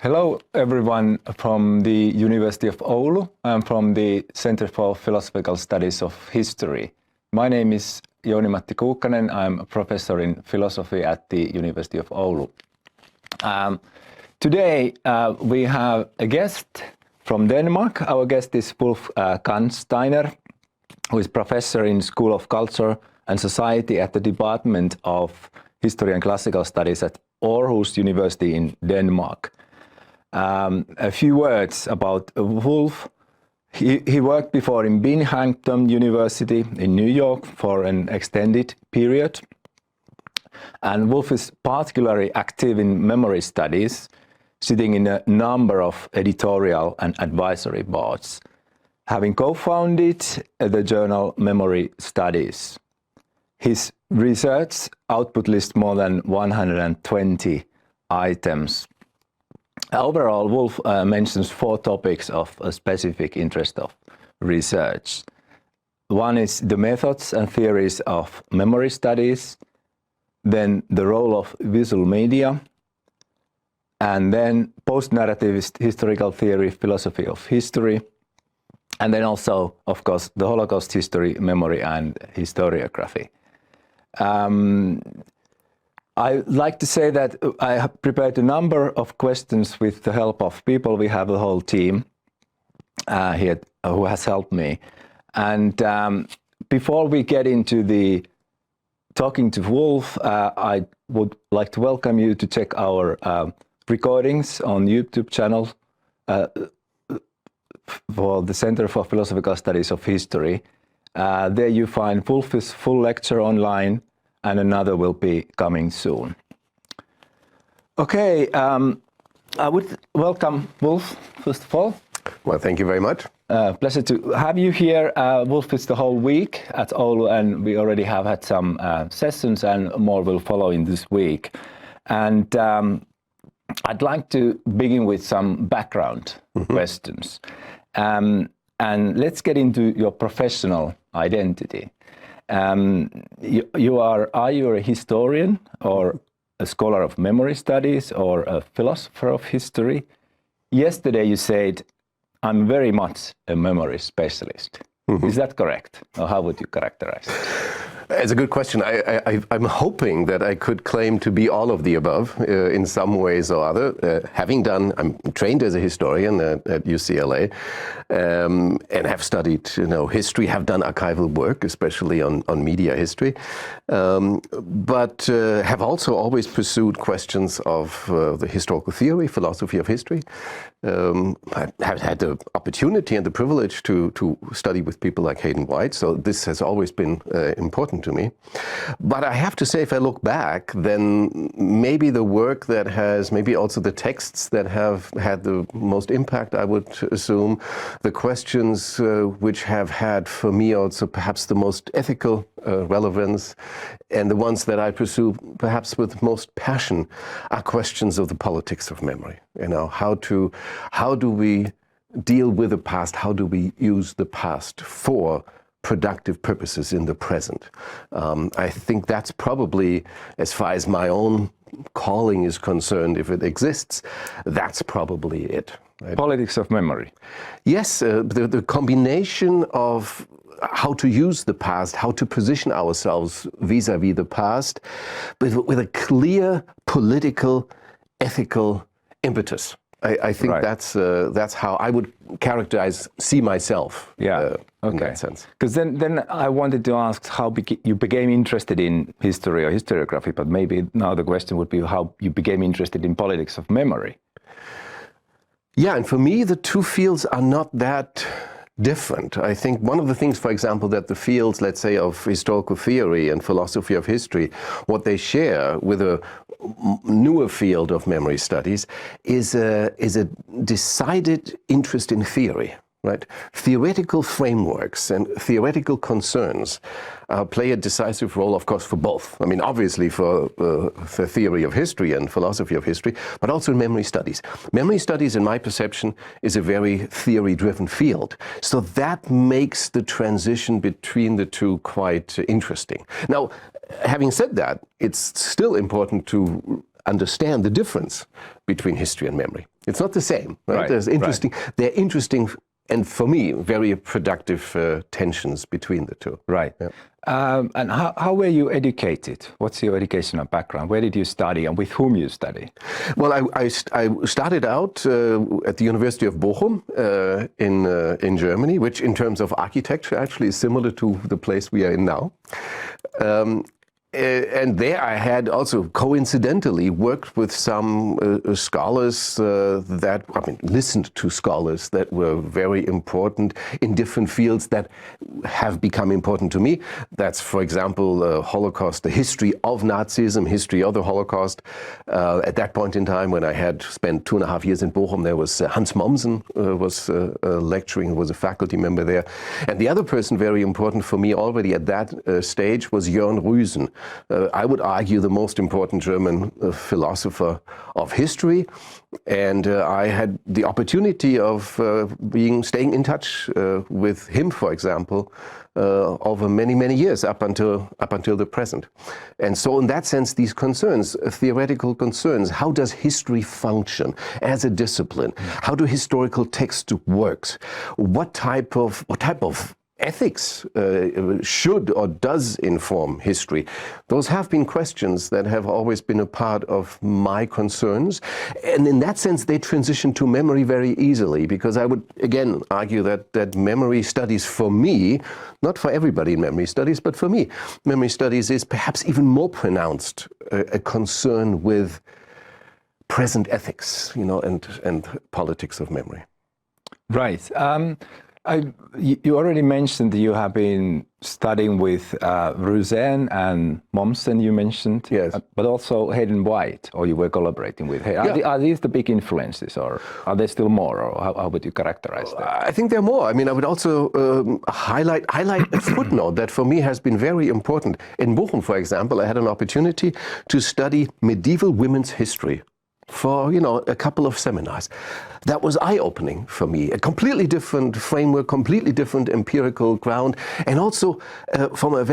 Hello everyone from the University of Oulu. I'm from the Center for Philosophical Studies of History. My name is Jouni-Matti Kuukkanen. I'm a professor in philosophy at the University of Oulu. Today we have a guest from Denmark. Our guest is Wulf Kansteiner, who is professor in School of Culture and Society at the Department of History and Classical Studies at Aarhus University in Denmark. A few words about Wulf. He worked before in Binghamton University in New York for an extended period. And Wulf is particularly active in memory studies, sitting in a number of editorial and advisory boards, having co-founded the journal Memory Studies. His research output lists more than 120 items. Overall, Wulf mentions 4 topics of a specific interest of research. One is the methods and theories of memory studies, then the role of visual media, and then post-narrativist historical theory, philosophy of history, and then also, of course, the Holocaust history, memory, and historiography. I like to say that I have prepared a number of questions with the help of people. We have a whole team here who has helped me. And before we get into the talking to Wulf, I would like to welcome you to check our recordings on YouTube channel for the Center for Philosophical Studies of History. There you find Wulf's full lecture online, and another will be coming soon. Okay, I would welcome Wulf, first of all. Well, thank you very much. Pleasure to have you here. Wulf is the whole week at Oulu, and we already have had some sessions, and more will follow in this week. And I'd like to begin with some background questions. And let's get into your professional identity. Are you a historian or a scholar of memory studies or a philosopher of history? Yesterday you said, I'm very much a memory specialist. Is that correct? Or how would you characterize it? It's a good question. I'm hoping that I could claim to be all of the above in some ways or other. I'm trained as a historian at UCLA and have studied history, have done archival work, especially on media history, but have also always pursued questions of the historical theory, philosophy of history. I have had the opportunity and the privilege to study with people like Hayden White, so this has always been important to me. But I have to say, if I look back, then maybe the work that has, maybe also the texts that have had the most impact, I would assume, the questions which have had for me also perhaps the most ethical relevance, and the ones that I pursue perhaps with most passion are questions of the politics of memory. How do we deal with the past? How do we use the past for productive purposes in the present? I think that's probably, as far as my own calling is concerned, if it exists, that's probably it. Right? Politics of memory. Yes, the combination of how to use the past, how to position ourselves vis-à-vis the past, but with a clear political, ethical impetus. I think that's how I would see myself. In that sense. Because then I wanted to ask how you became interested in history or historiography, but maybe now the question would be how you became interested in politics of memory. Yeah, and for me the two fields are not that different. I think one of the things, for example, that the fields, let's say, of historical theory and philosophy of history, what they share with a newer field of memory studies is a decided interest in theory. Right? Theoretical frameworks and theoretical concerns play a decisive role, of course, for both. I mean, obviously for theory of history and philosophy of history, but also in memory studies. Memory studies, in my perception, is a very theory-driven field. So that makes the transition between the two quite interesting. Now, having said that, it's still important to understand the difference between history and memory. It's not the same. Right? They're interesting, and for me, very productive tensions between the two. Right. Yeah. And how were you educated? What's your educational background? Where did you study and with whom you study? Well, I started out at the University of Bochum in Germany, which in terms of architecture actually is similar to the place we are in now. And there I had also coincidentally worked with some scholars listened to scholars that were very important in different fields that have become important to me. That's, for example, Holocaust, the history of Nazism, history of the Holocaust. At that point in time, when I had spent 2.5 years in Bochum, there was Hans Mommsen was lecturing, was a faculty member there. And the other person very important for me already at that stage was Jörn Rüsen. I would argue the most important German philosopher of history, and I had the opportunity of staying in touch with him, for example, over many years up until the present. And so in that sense, these concerns, theoretical concerns, how does history function as a discipline? How do historical texts work? What type of ethics should or does inform history? Those have been questions that have always been a part of my concerns. And in that sense, they transition to memory very easily, because I would, again, argue that memory studies for me, not for everybody in memory studies, but for me, memory studies is perhaps even more pronounced a concern with present ethics, and politics of memory. Right. You already mentioned that you have been studying with Rüsen and Mommsen, you mentioned, yes, but also Hayden White, or you were collaborating with. Are these the big influences, or are there still more, or how would you characterize them? I think there are more. I mean, I would also highlight a footnote that for me has been very important. In Bochum, for example, I had an opportunity to study medieval women's history for, a couple of seminars. That was eye-opening for me. A completely different framework, completely different empirical ground, and also from a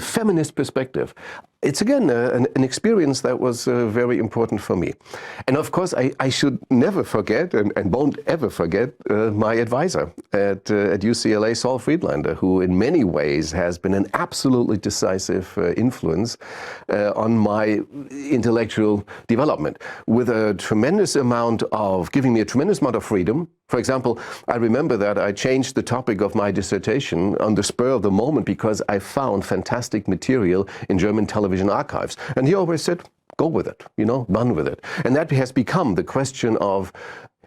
feminist perspective. It's again an experience that was very important for me. And of course, I should never forget and won't ever forget my advisor at UCLA, Saul Friedlander, who in many ways has been an absolutely decisive influence on my intellectual development, with a tremendous amount of giving me a tremendous amount of freedom. For example, I remember that I changed the topic of my dissertation on the spur of the moment because I found fantastic material in German television archives. And he always said, go with it, run with it. And that has become the question of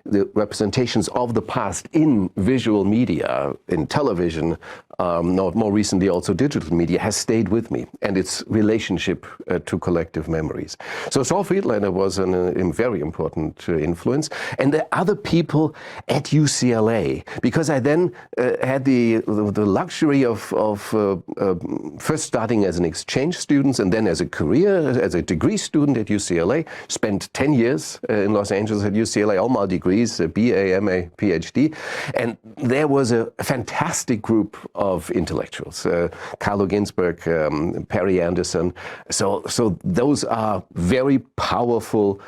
the representations of the past in visual media, in television, more recently also digital media, has stayed with me, and its relationship to collective memories. So Saul Friedlander was a very important influence. And there are other people at UCLA, because I then had the luxury of first starting as an exchange student and then as a a degree student at UCLA, spent 10 years in Los Angeles at UCLA, all my degrees, BA, MA, PhD. And there was a fantastic group of intellectuals, Carlo Ginzburg, Perry Anderson. So those are very powerful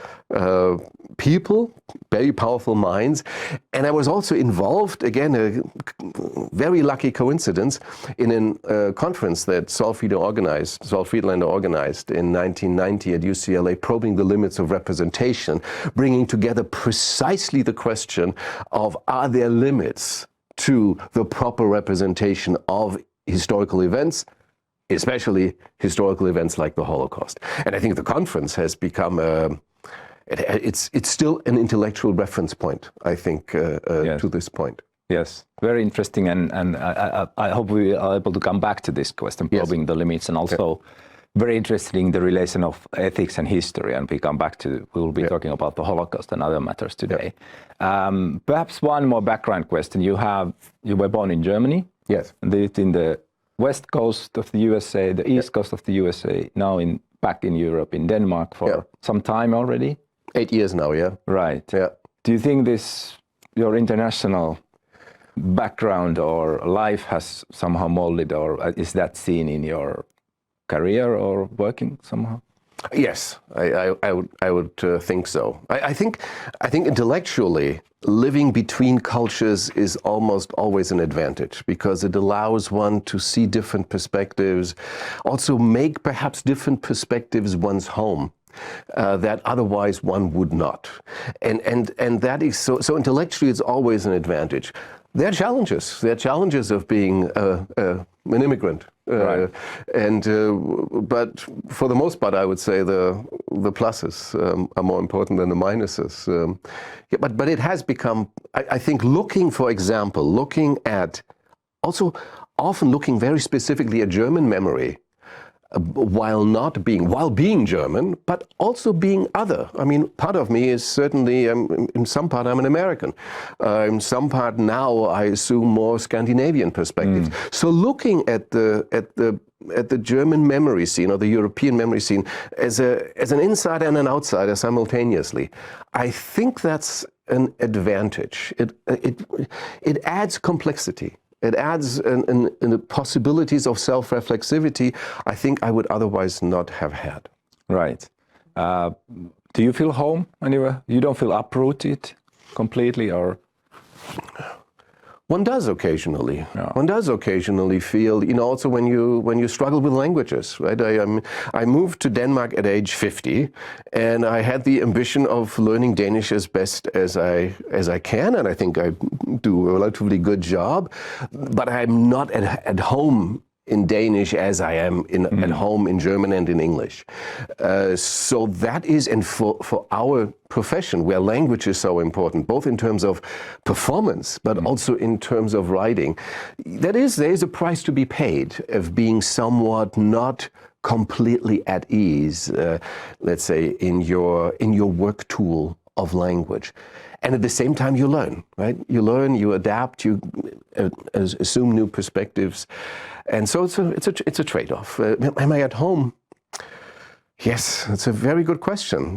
people, very powerful minds. And I was also involved, again, a very lucky coincidence, in a conference that Saul Friedlander organized in 1990 at UCLA, probing the limits of representation, bringing together precisely the question of, are there limits to the proper representation of historical events, especially historical events like the Holocaust. And I think the conference has become it's still an intellectual reference point, I think, yes, to this point. Yes, very interesting, and I hope we are able to come back to this question, probing, yes, the limits, and also very interesting the relation of ethics and history, and we will be talking about the Holocaust and other matters today. Perhaps one more background question. You were born in Germany, yes, and lived in the west coast of the USA, the east coast of the USA, now back in Europe, in Denmark for some time already. 8 years now, yeah. Right. Yeah. Do you think your international background or life has somehow molded, or is that seen in your career or working somehow? Yes, I would think so. I think intellectually, living between cultures is almost always an advantage because it allows one to see different perspectives, also make perhaps different perspectives one's home. That otherwise one would not, and that is so intellectually it's always an advantage. There are challenges. There are challenges of being an immigrant, Right. But for the most part, I would say the pluses are more important than the minuses. Yeah, but it has become, I think, looking at also often looking very specifically at German memory. While being German, but also being other. I mean, part of me is certainly, in some part, I'm an American. In some part now, I assume more Scandinavian perspectives. So looking at the German memory scene or the European memory scene as an insider and an outsider simultaneously, I think that's an advantage. It adds complexity. It adds in the possibilities of self-reflexivity I think I would otherwise not have had. Right. Do you feel home anywhere? You don't feel uprooted completely, or? One does occasionally. Yeah. One does occasionally feel, also when you struggle with languages, right? I moved to Denmark at age 50, and I had the ambition of learning Danish as best as I can, and I think I do a relatively good job. But I'm not at home in Danish as I am at home in German and in English. So that is, and for our profession, where language is so important, both in terms of performance, but also in terms of writing, there is a price to be paid of being somewhat not completely at ease, let's say, in your work tool of language. And at the same time, you learn, right? You learn, you adapt, you assume new perspectives. And so it's a trade-off. Am I at home? Yes, it's a very good question.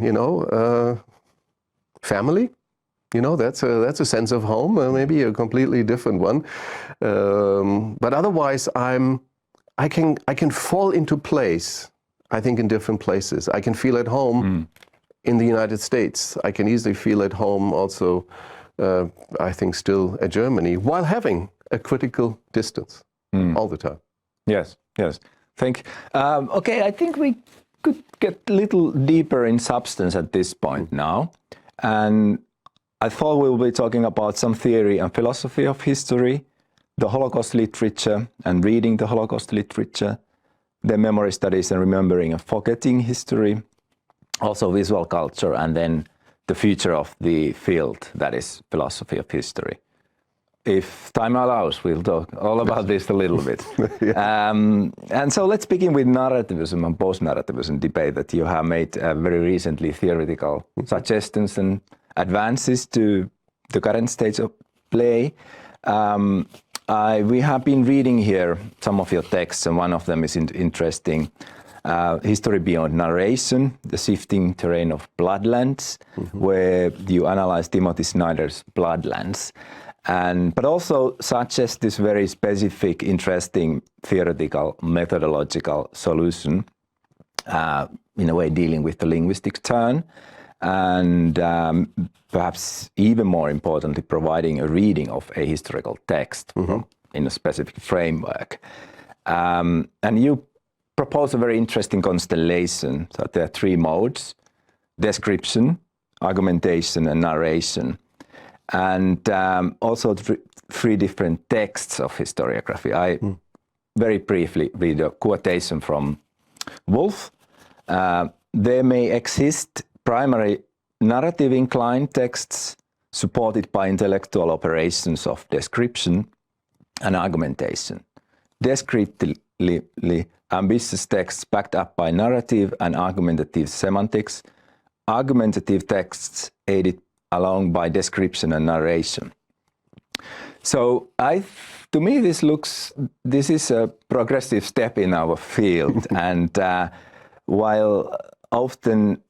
Family, that's a sense of home. Maybe a completely different one. But otherwise, I can fall into place. I think in different places. I can feel at home in the United States. I can easily feel at home also. I think still at Germany, while having a critical distance. All the time. Yes. Okay, I think we could get a little deeper in substance at this point now. And I thought we'll be talking about some theory and philosophy of history, the Holocaust literature and reading the Holocaust literature, the memory studies and remembering and forgetting history, also visual culture, and then the future of the field, that is philosophy of history. If time allows, we'll talk all about this a little bit. Yeah. And so let's begin with narrativism and post-narrativism debate that you have made very recently, theoretical suggestions and advances to the current stage of play. We have been reading here some of your texts, and one of them is interesting. History Beyond Narration, the shifting terrain of Bloodlands, where you analyze Timothy Snyder's Bloodlands. But also suggest this very specific, interesting theoretical, methodological solution, in a way dealing with the linguistic turn, and perhaps even more importantly, providing a reading of a historical text in a specific framework. And you propose a very interesting constellation. So there are three modes: description, argumentation, and narration. And also three different texts of historiography. I very briefly read a quotation from Wulf. There may exist primary narrative-inclined texts supported by intellectual operations of description and argumentation. Descriptively ambitious texts backed up by narrative and argumentative semantics. Argumentative texts aided along by description and narration. So to me, this is a progressive step in our field. And while often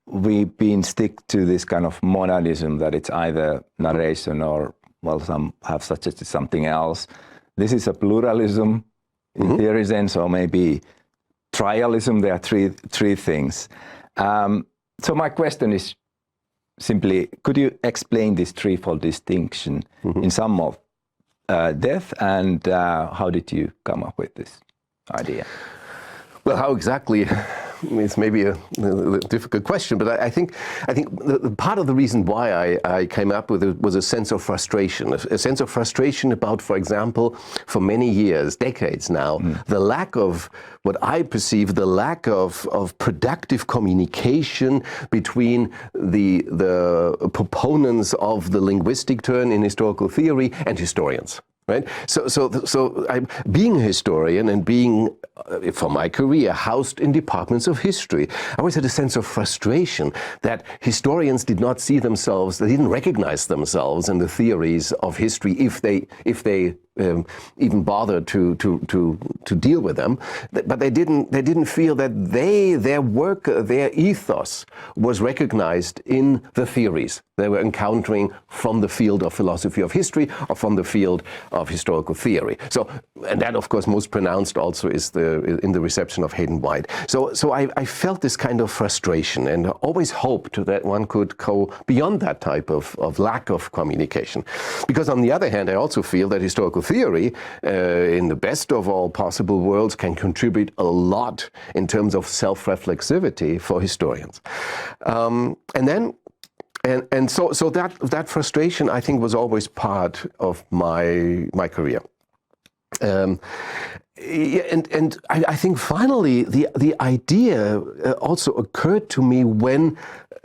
we've been stick to this kind of monadism that it's either narration or, well, some have suggested something else, this is a pluralism in theory sense, or maybe trialism. There are three things. So my question is simply, could you explain this threefold distinction in some of depth, and how did you come up with this idea? Well, how exactly? It's maybe a difficult question, but I think the part of the reason why I came up with it was a sense of frustration, a sense of frustration about, for example, for many years, decades now, the lack of what I perceive the lack of productive communication between the proponents of the linguistic turn in historical theory and historians. Right. So I'm being a historian and being, for my career, housed in departments of history. I always had a sense of frustration that historians did not see themselves, they didn't recognize themselves in the theories of history if they even bothered to deal with them, but they didn't feel that their work, their ethos was recognized in the theories they were encountering from the field of philosophy of history or from the field of historical theory. So, and that of course most pronounced also is in the reception of Hayden White. So I felt this kind of frustration and always hoped that one could go beyond that type of lack of communication. Because on the other hand, I also feel that historical theory, in the best of all possible worlds, can contribute a lot in terms of self-reflexivity for historians. So that frustration, I think, was always part of my career. And I think finally the idea also occurred to me when,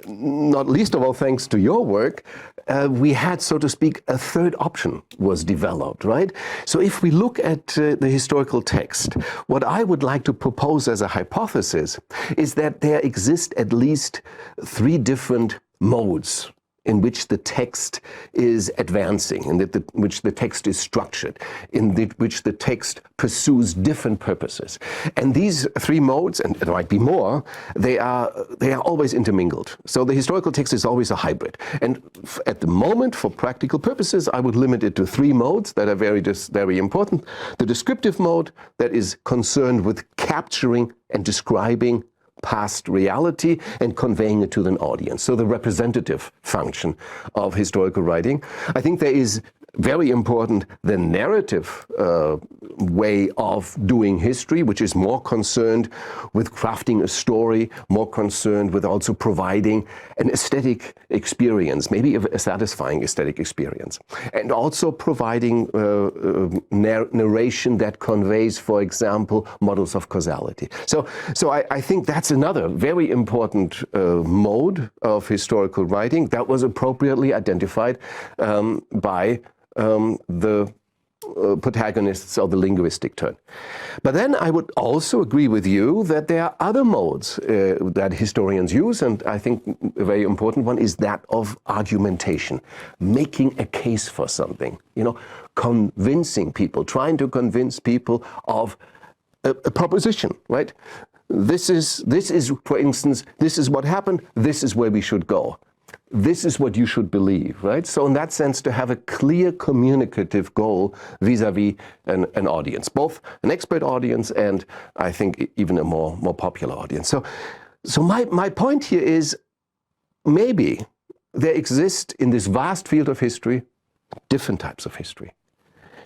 not least of all thanks to your work, we had, so to speak, a third option was developed, right? So if we look at the historical text, what I would like to propose as a hypothesis is that there exist at least three different modes in which the text is advancing, in which the text is structured, in which the text pursues different purposes. And these three modes, and there might be more, they are always intermingled. So the historical text is always a hybrid. And at the moment, for practical purposes, I would limit it to three modes that are very important. The descriptive mode, that is concerned with capturing and describing past reality and conveying it to an audience. So the representative function of historical writing. I think there is very important the narrative way of doing history, which is more concerned with crafting a story, more concerned with also providing an aesthetic experience, maybe a satisfying aesthetic experience, and also providing narration that conveys, for example, models of causality. So I think that's another very important mode of historical writing that was appropriately identified by the protagonists of the linguistic turn. But then I would also agree with you that there are other modes that historians use, and I think a very important one is that of argumentation, making a case for something, convincing people, trying to convince people of a proposition, right? This is, for instance, this is what happened, this is where we should go. This is what you should believe, right? So in that sense, to have a clear communicative goal vis-a-vis an audience, both an expert audience and I think even a more popular audience. So my point here is maybe there exist in this vast field of history different types of history.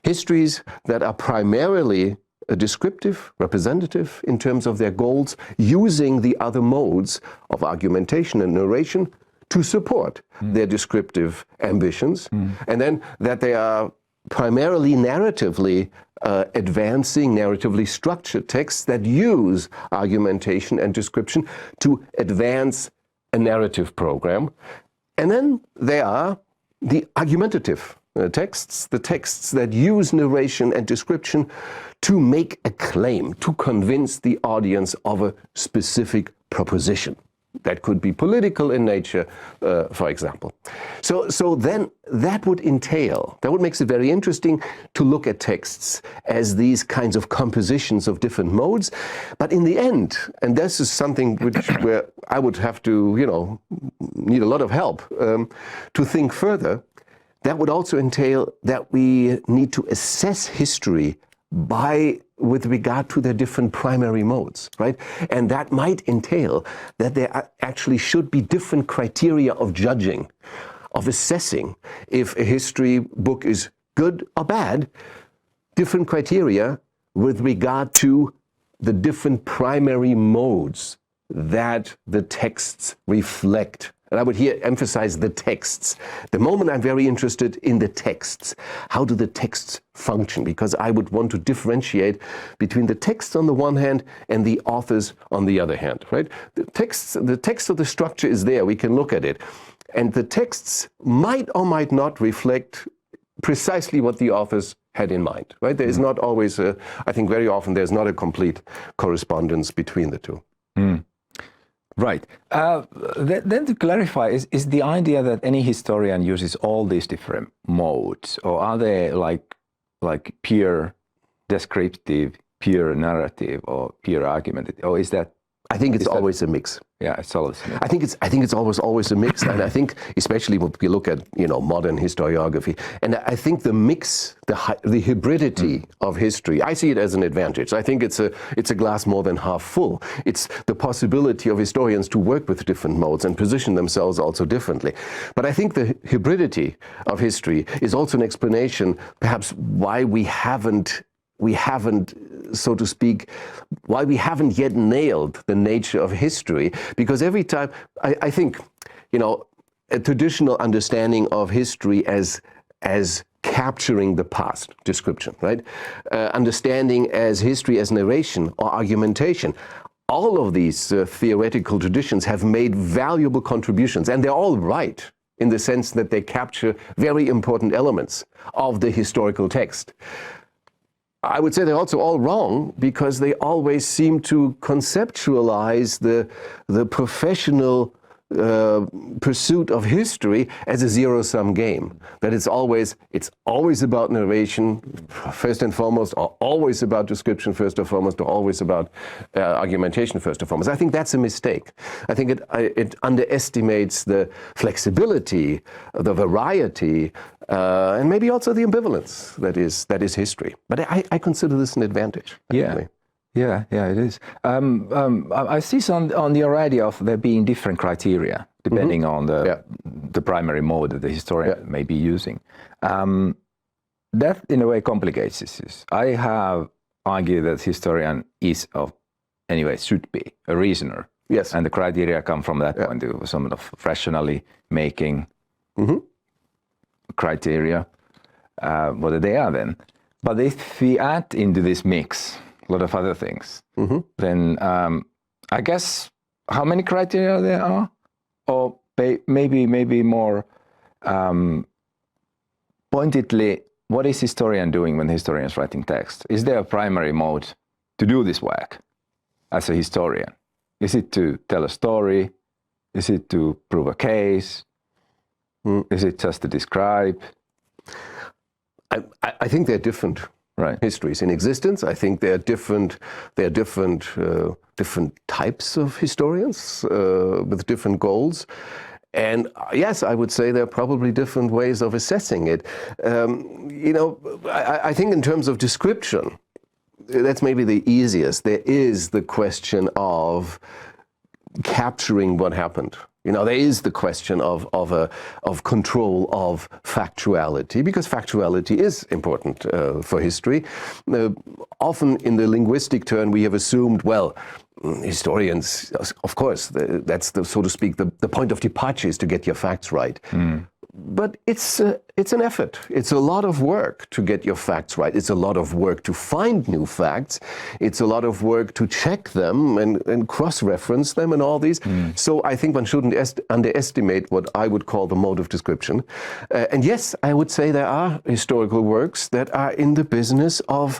Histories that are primarily descriptive, representative in terms of their goals, using the other modes of argumentation and narration to support their descriptive ambitions, and then that they are primarily narratively advancing, narratively structured texts that use argumentation and description to advance a narrative program. And then there are the argumentative texts, the texts that use narration and description to make a claim, to convince the audience of a specific proposition. That could be political in nature, for example. So then that would makes it very interesting to look at texts as these kinds of compositions of different modes. But in the end, and this is something where I would have to, need a lot of help to think further, that would also entail that we need to assess history by with regard to their different primary modes, right? And that might entail that there actually should be different criteria of judging, of assessing if a history book is good or bad, different criteria with regard to the different primary modes that the texts reflect. And I would here emphasize the texts. The moment I'm very interested in the texts, how do the texts function? Because I would want to differentiate between the texts on the one hand and the authors on the other hand, right? The text of the structure is there, we can look at it. And the texts might or might not reflect precisely what the authors had in mind, right? There is not always I think very often there's not a complete correspondence between the two. Right. Then to clarify, is the idea that any historian uses all these different modes, or are they like pure descriptive, pure narrative, or pure argumentative, or is that? I think it's always a mix. Yeah, it's always a mix. I think it's always a mix, and I think especially when we look at modern historiography, and I think the mix, the hybridity of history, I see it as an advantage. I think it's a glass more than half full. It's the possibility of historians to work with different modes and position themselves also differently. But I think the hybridity of history is also an explanation, perhaps, why we haven't, so to speak, why we haven't yet nailed the nature of history. Because every time, I think, a traditional understanding of history as capturing the past, description, right? Understanding as history as narration or argumentation. All of these theoretical traditions have made valuable contributions, and they're all right in the sense that they capture very important elements of the historical text. I would say they're also all wrong because they always seem to conceptualize the professional pursuit of history as a zero-sum game. That it's always about narration first and foremost, or always about description first and foremost, or always about argumentation first and foremost. I think that's a mistake. I think it underestimates the flexibility, the variety, and maybe also the ambivalence that is history. But I consider this an advantage. Actually. Yeah, it is. I see on your idea of there being different criteria depending on the primary mode that the historian may be using. That in a way complicates this. I have argued that historian should be a reasoner. Yes. And the criteria come from that point of some of rationally making criteria, what they are then. But if we add into this mix a lot of other things, then I guess how many criteria there are, or maybe more pointedly, what is historian doing when the historian is writing text? Is there a primary mode to do this work as a historian? Is it to tell a story? Is it to prove a case? Is it just to describe? I think they're different. Right. Histories in existence. I think there are different types of historians with different goals. And yes, I would say there are probably different ways of assessing it. I think in terms of description, that's maybe the easiest. There is the question of capturing what happened. There is the question of control of factuality, because factuality is important for history. Often in the linguistic turn, we have assumed, historians, of course, that's so to speak, the point of departure is to get your facts right. But it's an effort. It's a lot of work to get your facts right. It's a lot of work to find new facts. It's a lot of work to check them and cross-reference them and all these. So I think one shouldn't underestimate what I would call the mode of description. And yes, I would say there are historical works that are in the business of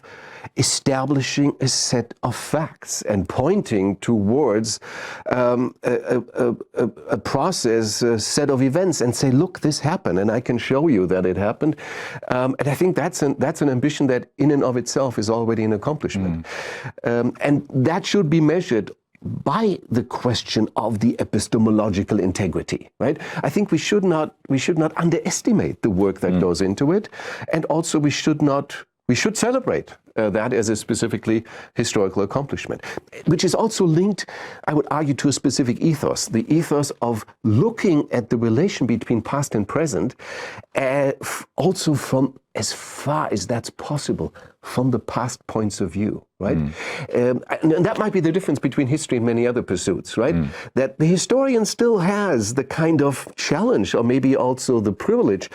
establishing a set of facts and pointing towards a process, a set of events, and say, look, this happened, and I can show you that it happened. And I think that's an ambition that in and of itself is already an accomplishment. And that should be measured by the question of the epistemological integrity, right? I think we should not underestimate the work that goes into it, and also we should not we should celebrate that as a specifically historical accomplishment, which is also linked, I would argue, to a specific ethos, the ethos of looking at the relation between past and present, also from as far as that's possible from the past points of view, right? And that might be the difference between history and many other pursuits, right? That the historian still has the kind of challenge, or maybe also the privilege,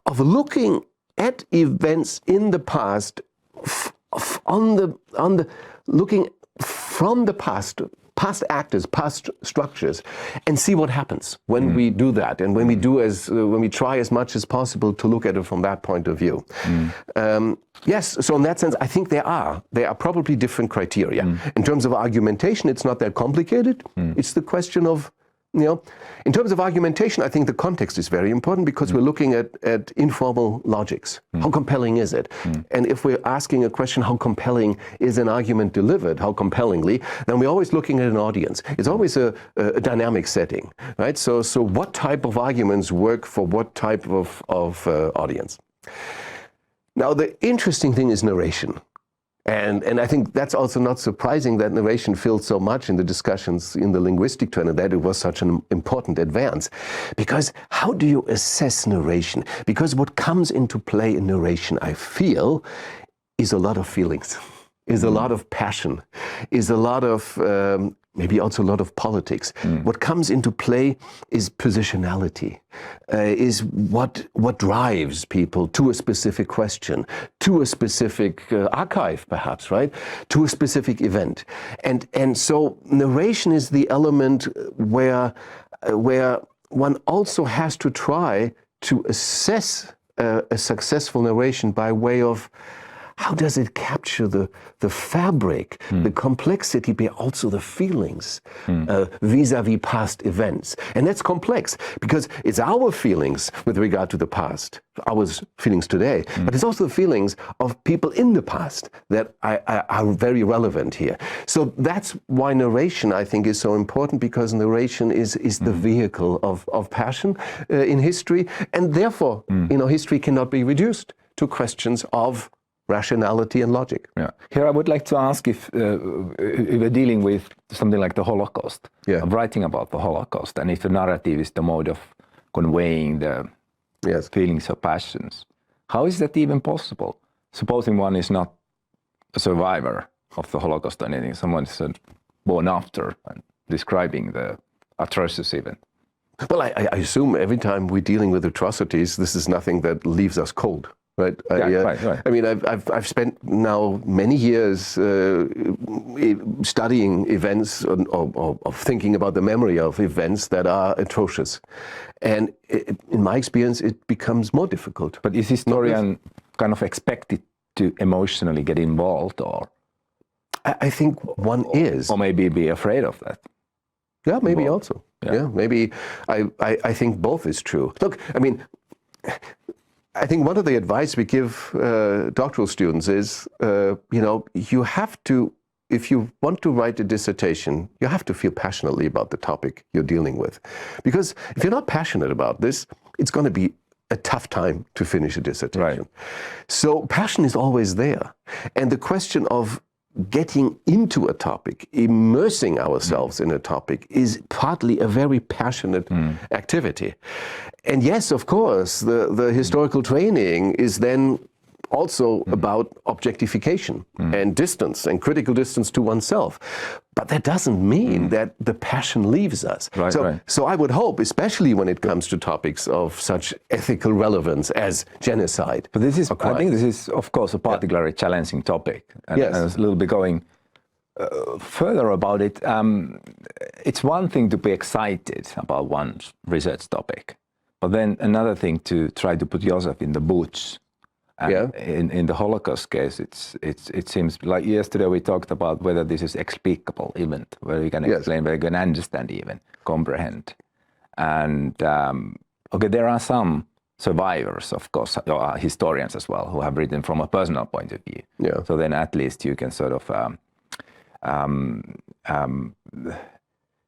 of looking at events in the past, looking from the past actors, past structures, and see what happens when we do that, and when we when we try as much as possible to look at it from that point of view. Yes, so in that sense, I think there are probably different criteria. In terms of argumentation, it's not that complicated. It's the question of, in terms of argumentation, I think the context is very important, because we're looking at informal logics. How compelling is it? And if we're asking a question, how compelling is an argument delivered, how compellingly, then we're always looking at an audience. It's always a dynamic setting, right? So what type of arguments work for what type of audience? Now, the interesting thing is narration. And I think that's also not surprising that narration filled so much in the discussions in the linguistic turn, and that it was such an important advance. Because how do you assess narration? Because what comes into play in narration, I feel, is a lot of feelings, is a lot of passion, is a lot of maybe also a lot of politics. What comes into play is positionality, is what drives people to a specific question, to a specific archive, perhaps, right? To a specific event. And so narration is the element where one also has to try to assess a successful narration by way of how does it capture the fabric, the complexity, but also the feelings vis-a-vis past events. And that's complex, because it's our feelings with regard to the past, our feelings today, but it's also the feelings of people in the past that are very relevant here. So that's why narration, I think, is so important, because narration is the vehicle of passion in history, and therefore, history cannot be reduced to questions of rationality and logic. Yeah. Here I would like to ask if we're dealing with something like the Holocaust, of writing about the Holocaust, and if the narrative is the mode of conveying the feelings or passions. How is that even possible? Supposing one is not a survivor of the Holocaust or anything, someone is born after and describing the atrocious event. Well, I assume every time we're dealing with atrocities, this is nothing that leaves us cold. Right. Right. I mean, I've spent now many years studying events or thinking about the memory of events that are atrocious, and in my experience, it becomes more difficult. But is historian kind of expected to emotionally get involved, or? I think one is, or maybe be afraid of that. Yeah, maybe also. Yeah, maybe. I think both is true. Look, I mean, I think one of the advice we give doctoral students is, you have to, if you want to write a dissertation, you have to feel passionately about the topic you're dealing with. Because if you're not passionate about this, it's going to be a tough time to finish a dissertation. Right. So passion is always there. And the question of getting into a topic, immersing ourselves in a topic, is partly a very passionate activity. And yes, of course, the historical training is then also about objectification and distance and critical distance to oneself. But that doesn't mean that the passion leaves us. So I would hope, especially when it comes to topics of such ethical relevance as genocide. But this is, I think this is, of course, a particularly challenging topic. And, and a little bit going further about it, it's one thing to be excited about one's research topic, but then another thing to try to put yourself in the boots. In the Holocaust case, it seems like yesterday we talked about whether this is explicable event, whether we can explain, whether we can understand, even comprehend. And okay, there are some survivors, of course, historians as well, who have written from a personal point of view. So then at least you can sort of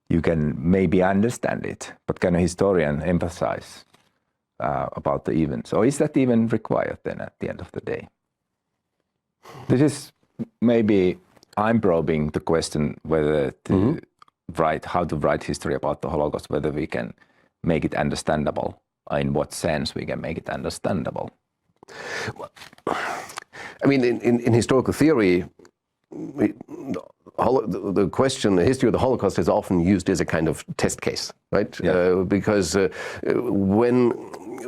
you can maybe understand it, but can a historian emphasize about the event? So is that even required then at the end of the day? This is maybe I'm probing the question whether to how to write history about the Holocaust, whether we can make it understandable. In what sense we can make it understandable? I mean, in historical theory, the question, the history of the Holocaust is often used as a kind of test case, right? Yeah. Because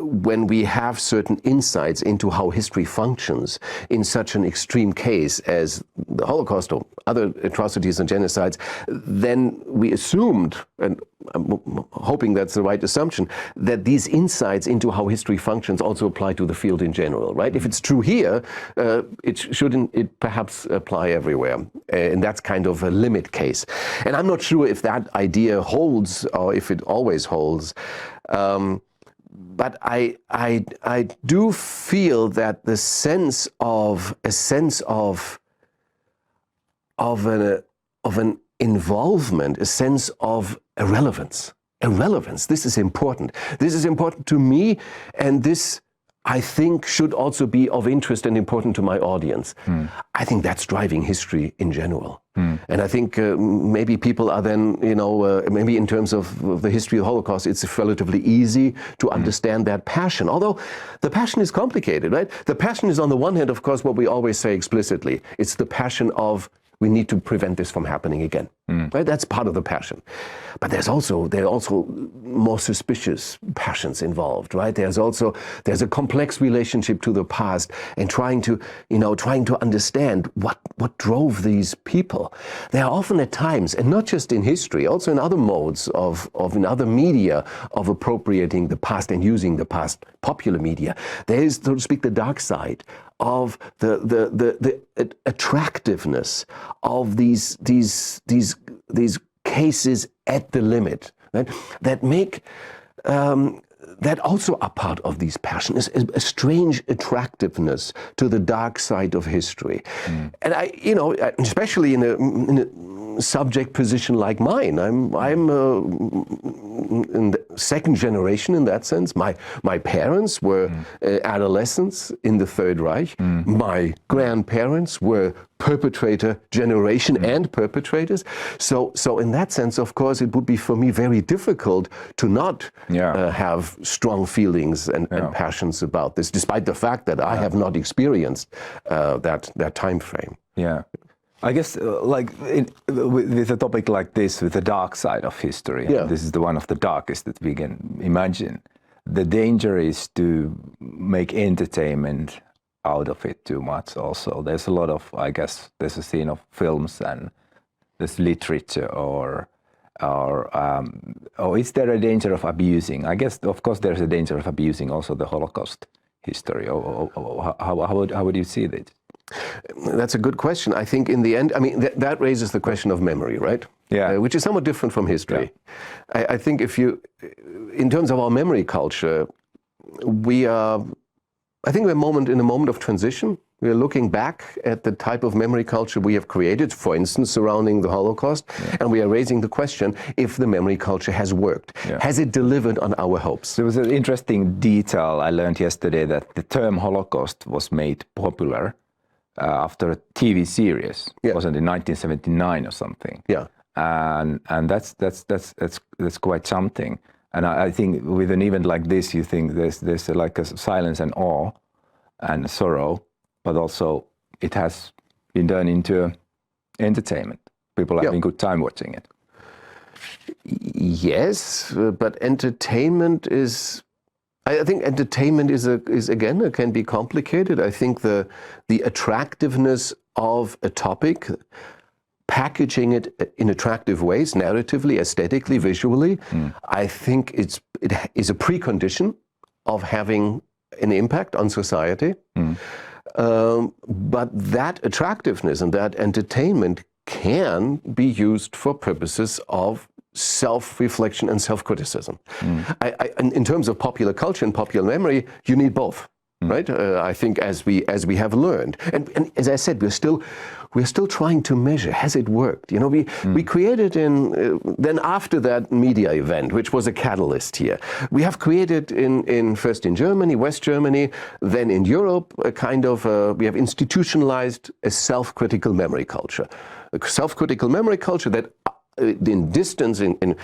when we have certain insights into how history functions in such an extreme case as the Holocaust or other atrocities and genocides, then we assumed, and I'm hoping that's the right assumption, that these insights into how history functions also apply to the field in general, right? If it's true here, it perhaps apply everywhere. And that's kind of a limit case. And I'm not sure if that idea holds or if it always holds. But I do feel that the sense of an involvement, a sense of irrelevance. This is important. This is important to me, and this, I think, should also be of interest and important to my audience. I think that's driving history in general. And I think maybe people are then, maybe in terms of the history of the Holocaust, it's relatively easy to understand that passion. Although the passion is complicated, right? The passion is on the one hand, of course, what we always say explicitly. It's the passion of we need to prevent this from happening again, right? That's part of the passion. But there are also more suspicious passions involved, right? There's a complex relationship to the past and trying to understand what drove these people. There are often at times, and not just in history, also in other modes in other media of appropriating the past and using the past, popular media. There is, so to speak, the dark side of the attractiveness of these cases at the limit, right? That make that also are part of these passions, a strange attractiveness to the dark side of history. And especially in a subject position like mine, I'm in the second generation in that sense. My parents were adolescents in the Third Reich. My grandparents were perpetrator generation and perpetrators. So in that sense, of course, it would be for me very difficult to not have strong feelings and passions about this, despite the fact that I have not experienced that time frame. Yeah. I guess with a topic like this, with the dark side of history, this is one of the darkest that we can imagine. The danger is to make entertainment out of it too much also. There's a lot of, I guess, there's a scene of films and there's literature or is there a danger of abusing? I guess, of course, there's a danger of abusing also the Holocaust history. Or how would you see that? That's a good question. I think in the end, I mean, that raises the question of memory, right? Yeah. Which is somewhat different from history. Yeah. I think in terms of our memory culture, I think we're in a moment of transition. We're looking back at the type of memory culture we have created, for instance, surrounding the Holocaust, and we are raising the question if the memory culture has worked. Yeah. Has it delivered on our hopes? There was an interesting detail I learned yesterday that the term Holocaust was made popular after a TV series. Yeah. Wasn't it in 1979 or something? Yeah. And that's quite something. And I think with an event like this, you think there's like a silence and awe and sorrow, but also it has been done into entertainment. People are having a good time watching it. Yes, but entertainment is. I think entertainment is again, it can be complicated. I think the attractiveness of a topic, packaging it in attractive ways, narratively, aesthetically, visually, I think it is a precondition of having an impact on society. But that attractiveness and that entertainment can be used for purposes of self-reflection and self-criticism. In terms of popular culture and popular memory, you need both. right? I think as we have learned, and as I said, we're still trying to measure, has it worked? You know, we created then after that media event, which was a catalyst here, we have created first in Germany, West Germany, then in Europe, a kind of, we have institutionalized a self-critical memory culture. A self-critical memory culture that in distance, in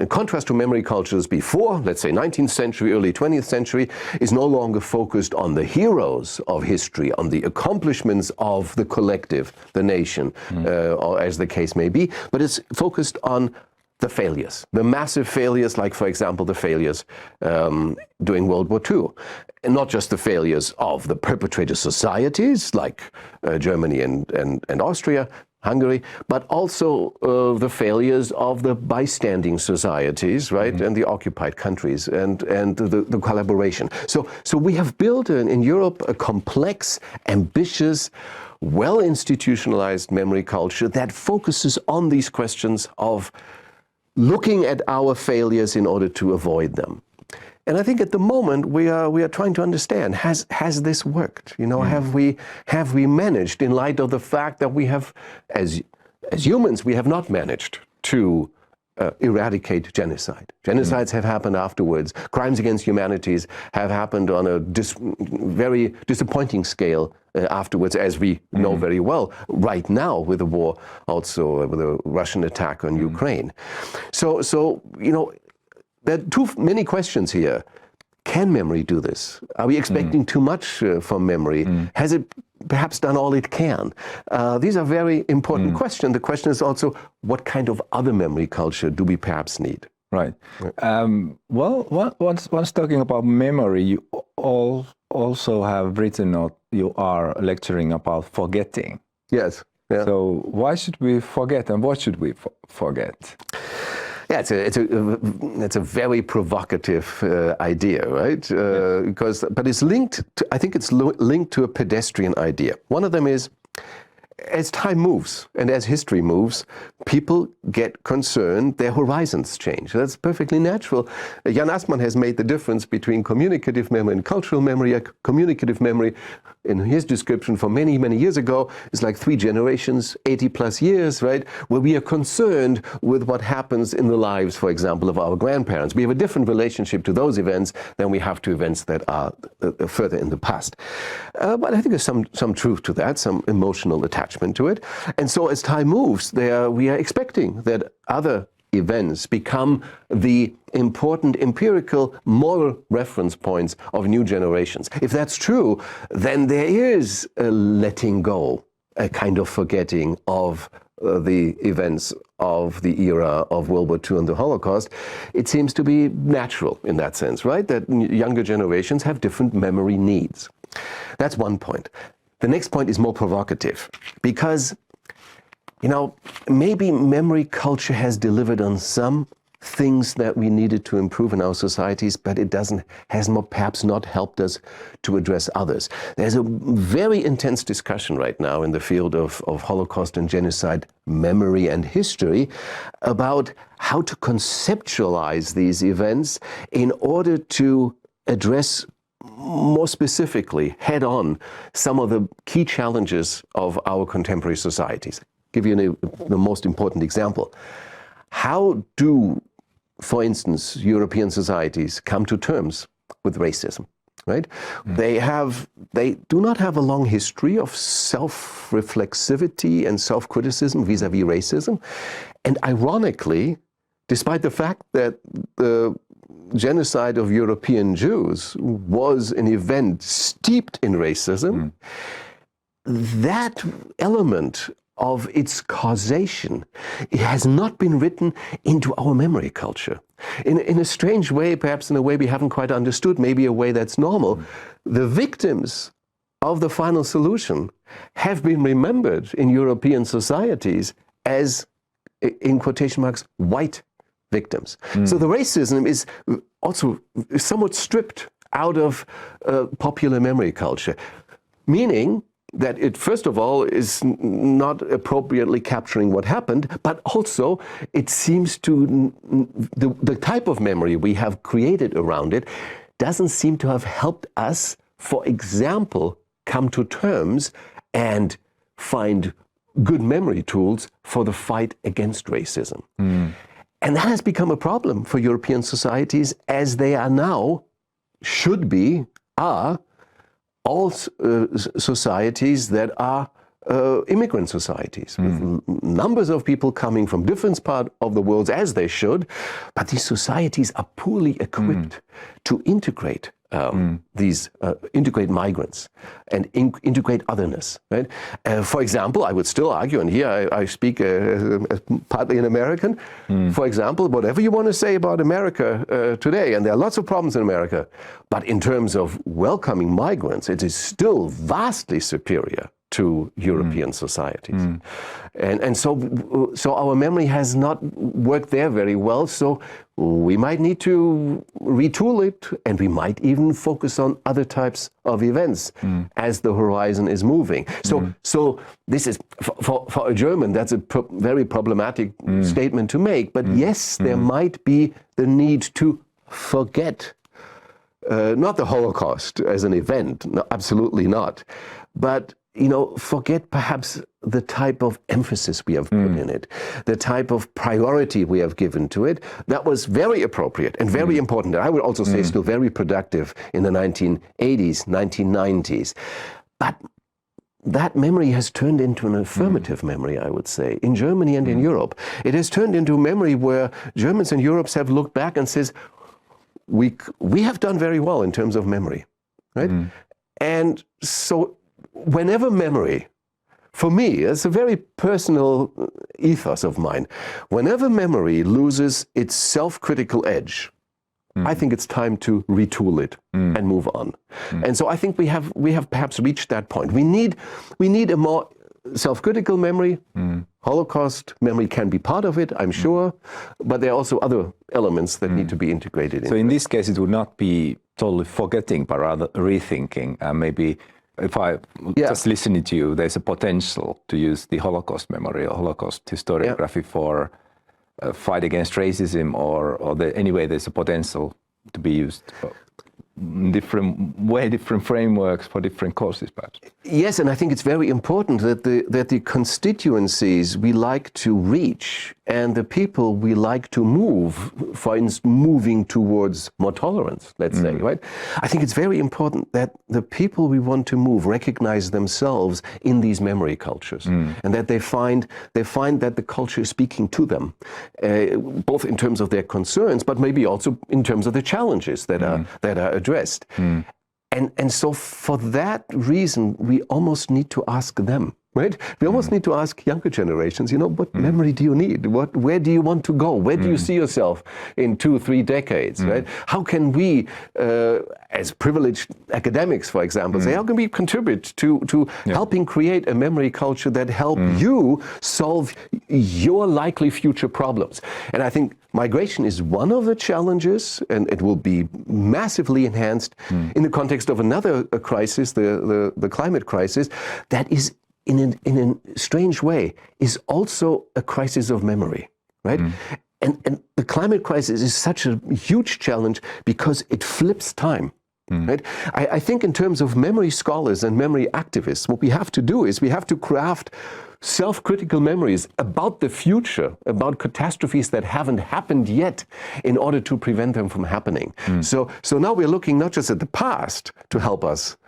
contrast to memory cultures before, let's say 19th century, early 20th century, is no longer focused on the heroes of history, on the accomplishments of the collective, the nation, or as the case may be, but it's focused on the failures, the massive failures, like, for example, the failures during World War II. And not just the failures of the perpetrator societies, like Germany and Austria, Hungary, but also the failures of the bystanding societies, right, and the occupied countries, and the collaboration. So we have built in Europe a complex, ambitious, well-institutionalized memory culture that focuses on these questions of looking at our failures in order to avoid them. And I think at the moment we are trying to understand, has this worked? You know, have we managed, in light of the fact that we have, as humans, we have not managed to eradicate genocide. Genocides have happened afterwards. Crimes against humanities have happened on a very disappointing scale afterwards, as we know very well right now with the war, also with the Russian attack on Ukraine. So you know, there are too many questions here. Can memory do this? Are we expecting too much from memory? Has it perhaps done all it can? These are very important questions. The question is also, what kind of other memory culture do we perhaps need? Right. Well, once talking about memory, you also have written, or you are lecturing about forgetting. Yes. Yeah. So why should we forget, and what should we forget? Yeah, it's a very provocative idea, right? But it's linked to, I think it's linked to a pedestrian idea. One of them is, as time moves and as history moves, people get concerned, their horizons change. That's perfectly natural. Jan Assmann has made the difference between communicative memory and cultural memory. Communicative memory, in his description from many, many years ago, is like 3 generations, 80 plus years, right? Where we are concerned with what happens in the lives, for example, of our grandparents. We have a different relationship to those events than we have to events that are further in the past. But I think there's some truth to that, some emotional attachment to it. And so as time moves, we are expecting that other events become the important empirical moral reference points of new generations. If that's true, then there is a letting go, a kind of forgetting of the events of the era of World War II and the Holocaust. It seems to be natural in that sense, right? That younger generations have different memory needs. That's one point. The next point is more provocative, because, you know, maybe memory culture has delivered on some things that we needed to improve in our societies, but it has perhaps not helped us to address others. There's a very intense discussion right now in the field of Holocaust and genocide memory and history about how to conceptualize these events in order to address more specifically, head on, some of the key challenges of our contemporary societies. Give you the most important example. How do, for instance, European societies come to terms with racism, right? They do not have a long history of self-reflexivity and self-criticism vis-a-vis racism. And ironically, despite the fact that the genocide of European Jews was an event steeped in racism, that element of its causation, it has not been written into our memory culture. In a strange way, perhaps in a way we haven't quite understood, maybe a way that's normal, the victims of the final solution have been remembered in European societies as, in quotation marks, white victims. So the racism is also somewhat stripped out of popular memory culture, meaning that it, first of all, is not appropriately capturing what happened, but also it seems to, the type of memory we have created around it doesn't seem to have helped us for example, come to terms and find good memory tools for the fight against racism. And that has become a problem for European societies, as they are now, should be, are all societies that are immigrant societies, with numbers of people coming from different parts of the world, as they should, but these societies are poorly equipped to integrate integrate migrants and integrate otherness. Right? For example, I would still argue, and here I speak partly an American. For example, whatever you want to say about America today, and there are lots of problems in America, but in terms of welcoming migrants, it is still vastly superior to European societies. And so our memory has not worked there very well, so we might need to retool it, and we might even focus on other types of events as the horizon is moving. So this is, for a German, that's a very problematic statement to make, but yes, there might be the need to forget, not the Holocaust as an event, no, absolutely not, but forget perhaps the type of emphasis we have put in it, the type of priority we have given to it. That was very appropriate and very important. And I would also say still very productive in the 1980s, 1990s. But that memory has turned into an affirmative memory, I would say, in Germany and in Europe. It has turned into a memory where Germans and Europeans have looked back and says, we have done very well in terms of memory, right? And so whenever memory, for me, it's a very personal ethos of mine, whenever memory loses its self-critical edge, I think it's time to retool it and move on. And so I think we have perhaps reached that point. We need a more self-critical memory. Holocaust memory can be part of it, I'm sure, but there are also other elements that need to be integrated. So in this case, it would not be totally forgetting, but rather rethinking. Maybe if I just listening to you, there's a potential to use the Holocaust memory or Holocaust historiography for fight against racism, or anyway, there's a potential to be used different frameworks for different causes, perhaps. Yes, and I think it's very important that the constituencies we like to reach and the people we like to move, for instance, moving towards more tolerance, let's say, right? I think it's very important that the people we want to move recognize themselves in these memory cultures, and that they find that the culture is speaking to them, both in terms of their concerns, but maybe also in terms of the challenges that are addressed. And so for that reason, we almost need to ask them, right? We almost need to ask younger generations, what memory do you need? Where do you want to go? Where do you see yourself in 2-3 decades, right? How can we, as privileged academics, for example, say, how can we contribute to helping create a memory culture that help you solve your likely future problems? And I think migration is one of the challenges, and it will be massively enhanced in the context of another crisis, the climate crisis, that is, in a strange way, is also a crisis of memory, right? And the climate crisis is such a huge challenge because it flips time. Right? I think in terms of memory scholars and memory activists, what we have to do is we have to craft self-critical memories about the future, about catastrophes that haven't happened yet, in order to prevent them from happening. So now we're looking not just at the past to help us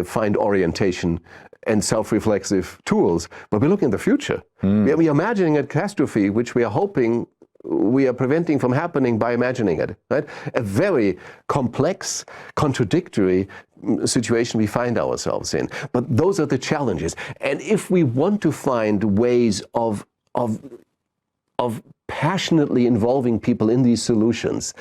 find orientation and self-reflexive tools, but we're looking at the future. We are imagining a catastrophe which we are hoping we are preventing from happening by imagining it, right? A very complex, contradictory situation we find ourselves in. But those are the challenges. And if we want to find ways of passionately involving people in these solutions,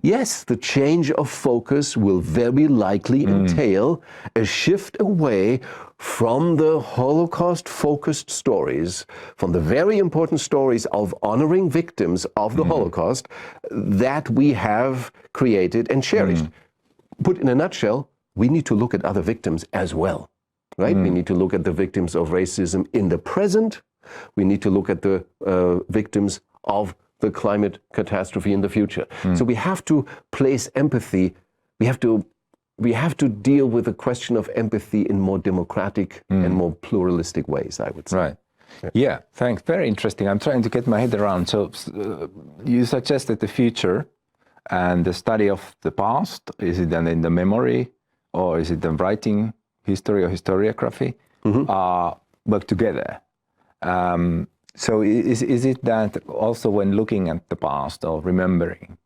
yes, the change of focus will very likely entail a shift away from the Holocaust-focused stories, from the very important stories of honoring victims of the Holocaust that we have created and cherished. Put in a nutshell, we need to look at other victims as well, right? We need to look at the victims of racism in the present. We need to look at the victims of the climate catastrophe in the future. So we have to place empathy, we have to we have to deal with the question of empathy in more democratic and more pluralistic ways, I would say. Right. Yeah, thanks. Very interesting. I'm trying to get my head around. So you suggested the future and the study of the past. Is it then in the memory, or is it the writing history or historiography? Work together. So is it that also when looking at the past or remembering,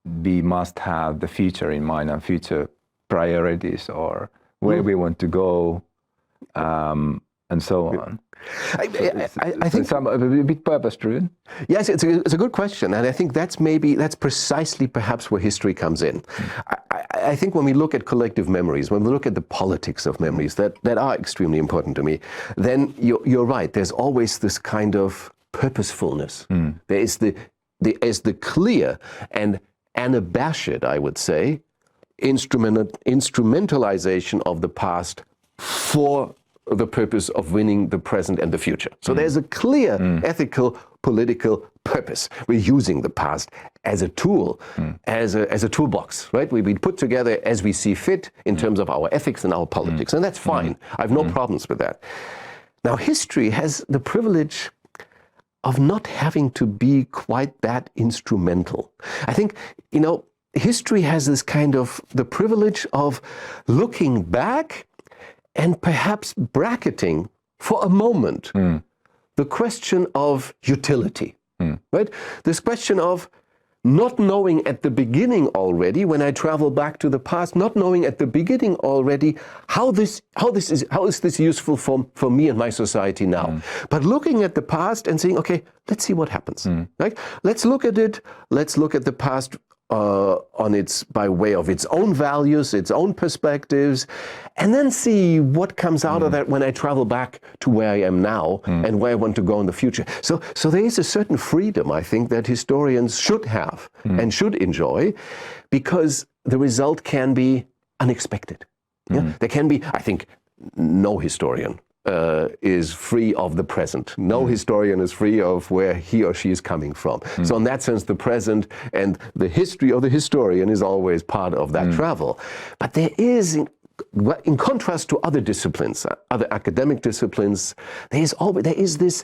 we must have the future in mind and future priorities or where we want to go, and so on? I think a bit purpose-driven. Yes, it's a good question, and I think that's precisely perhaps where history comes in. I think when we look at collective memories, when we look at the politics of memories that are extremely important to me, then you're right. There's always this kind of purposefulness. There is the clear and unabashed, I would say, instrumentalization of the past for the purpose of winning the present and the future. So there's a clear ethical, political purpose. We're using the past as a tool, as a toolbox, right? We put together as we see fit in terms of our ethics and our politics, and that's fine. I have no problems with that. Now, history has the privilege of not having to be quite that instrumental. I think, history has this kind of the privilege of looking back and perhaps bracketing for a moment the question of utility, right? This question of not knowing at the beginning already, when I travel back to the past, not knowing at the beginning already how is this useful for me and my society now? But looking at the past and saying, okay, let's see what happens. Right? Let's look at it. Let's look at the past by way of its own values, its own perspectives, and then see what comes out of that when I travel back to where I am now and where I want to go in the future. So there is a certain freedom, I think, that historians should have and should enjoy, because the result can be unexpected. There can be, I think, no historian is free of the present. No historian is free of where he or she is coming from. So in that sense, the present and the history of the historian is always part of that travel. But there is, in contrast to other disciplines, other academic disciplines, there is this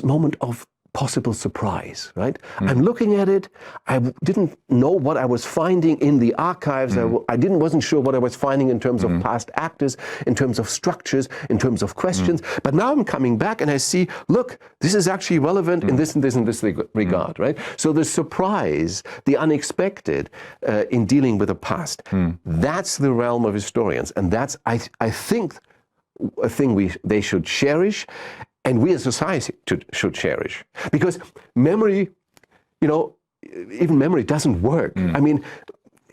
moment of possible surprise, right? I'm looking at it. I didn't know what I was finding in the archives. I wasn't sure what I was finding in terms of past actors, in terms of structures, in terms of questions. But now I'm coming back and I see, look, this is actually relevant in this and this and this regard, right? So the surprise, the unexpected in dealing with the past, that's the realm of historians. And that's, I think, a thing they should cherish. And we as a society should cherish. Because memory, even memory doesn't work. I mean,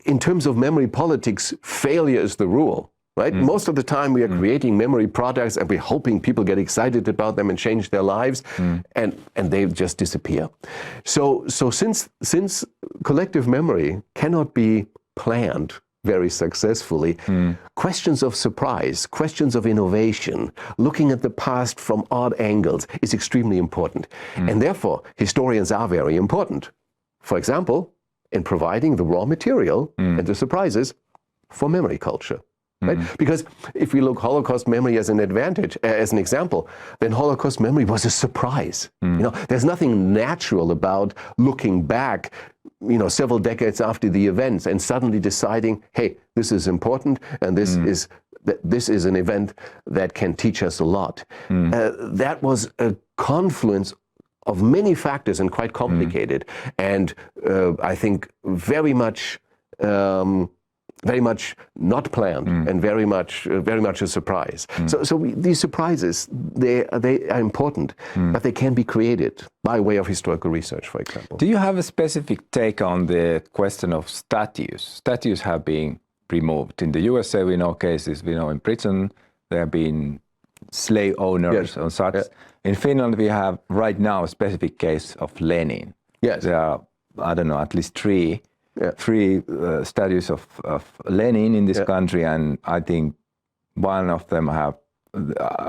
in terms of memory politics, failure is the rule, right? Most of the time we are creating memory products and we're hoping people get excited about them and change their lives, and they just disappear. So since collective memory cannot be planned very successfully, questions of surprise, questions of innovation, looking at the past from odd angles is extremely important. And therefore, historians are very important. For example, in providing the raw material and the surprises for memory culture. Right? Because if we look Holocaust memory as an advantage, as an example, then Holocaust memory was a surprise. There's nothing natural about looking back, several decades after the events and suddenly deciding, hey, this is important and this is an event that can teach us a lot. That was a confluence of many factors and quite complicated, and I think very much not planned and very much a surprise. So these surprises, they are important, but they can be created by way of historical research, for example. Do you have a specific take on the question of statues? Statues have been removed. In the USA, we know cases, in prison, there have been slave owners and such. Yeah. In Finland, we have right now a specific case of Lenin. Yes. There are, I don't know, at least three statues of Lenin in this country, and I think one of them have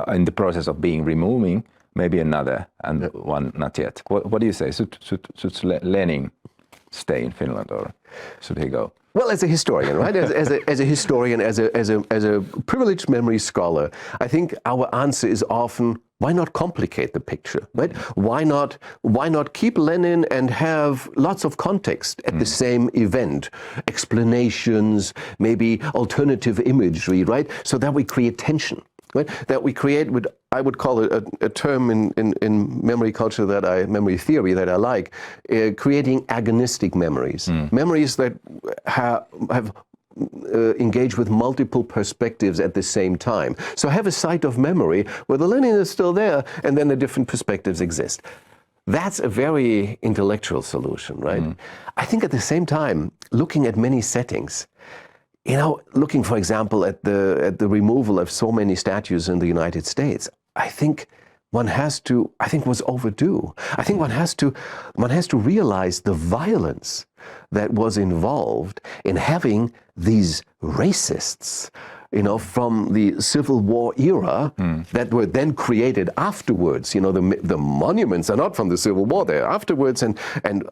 in the process of being removing, maybe another, and one not yet. What do you say? Should Lenin stay in Finland, or should he go? Well, as a historian, right? As a historian, as a privileged memory scholar, I think our answer is often, why not complicate the picture, right? Why not keep Lenin and have lots of context at the same event, explanations, maybe alternative imagery, right? So that we create tension, right? That we create what I would call a term in memory culture memory theory that I like, creating agonistic memories, memories that have engage with multiple perspectives at the same time. So have a site of memory where the Lenin is still there and then the different perspectives exist. That's a very intellectual solution, right? I think at the same time, looking at many settings, looking, for example, at the removal of so many statues in the United States, I think was overdue. I think one has to realize the violence that was involved in having these racists, from the Civil War era that were then created afterwards. The monuments are not from the Civil War, they're afterwards, and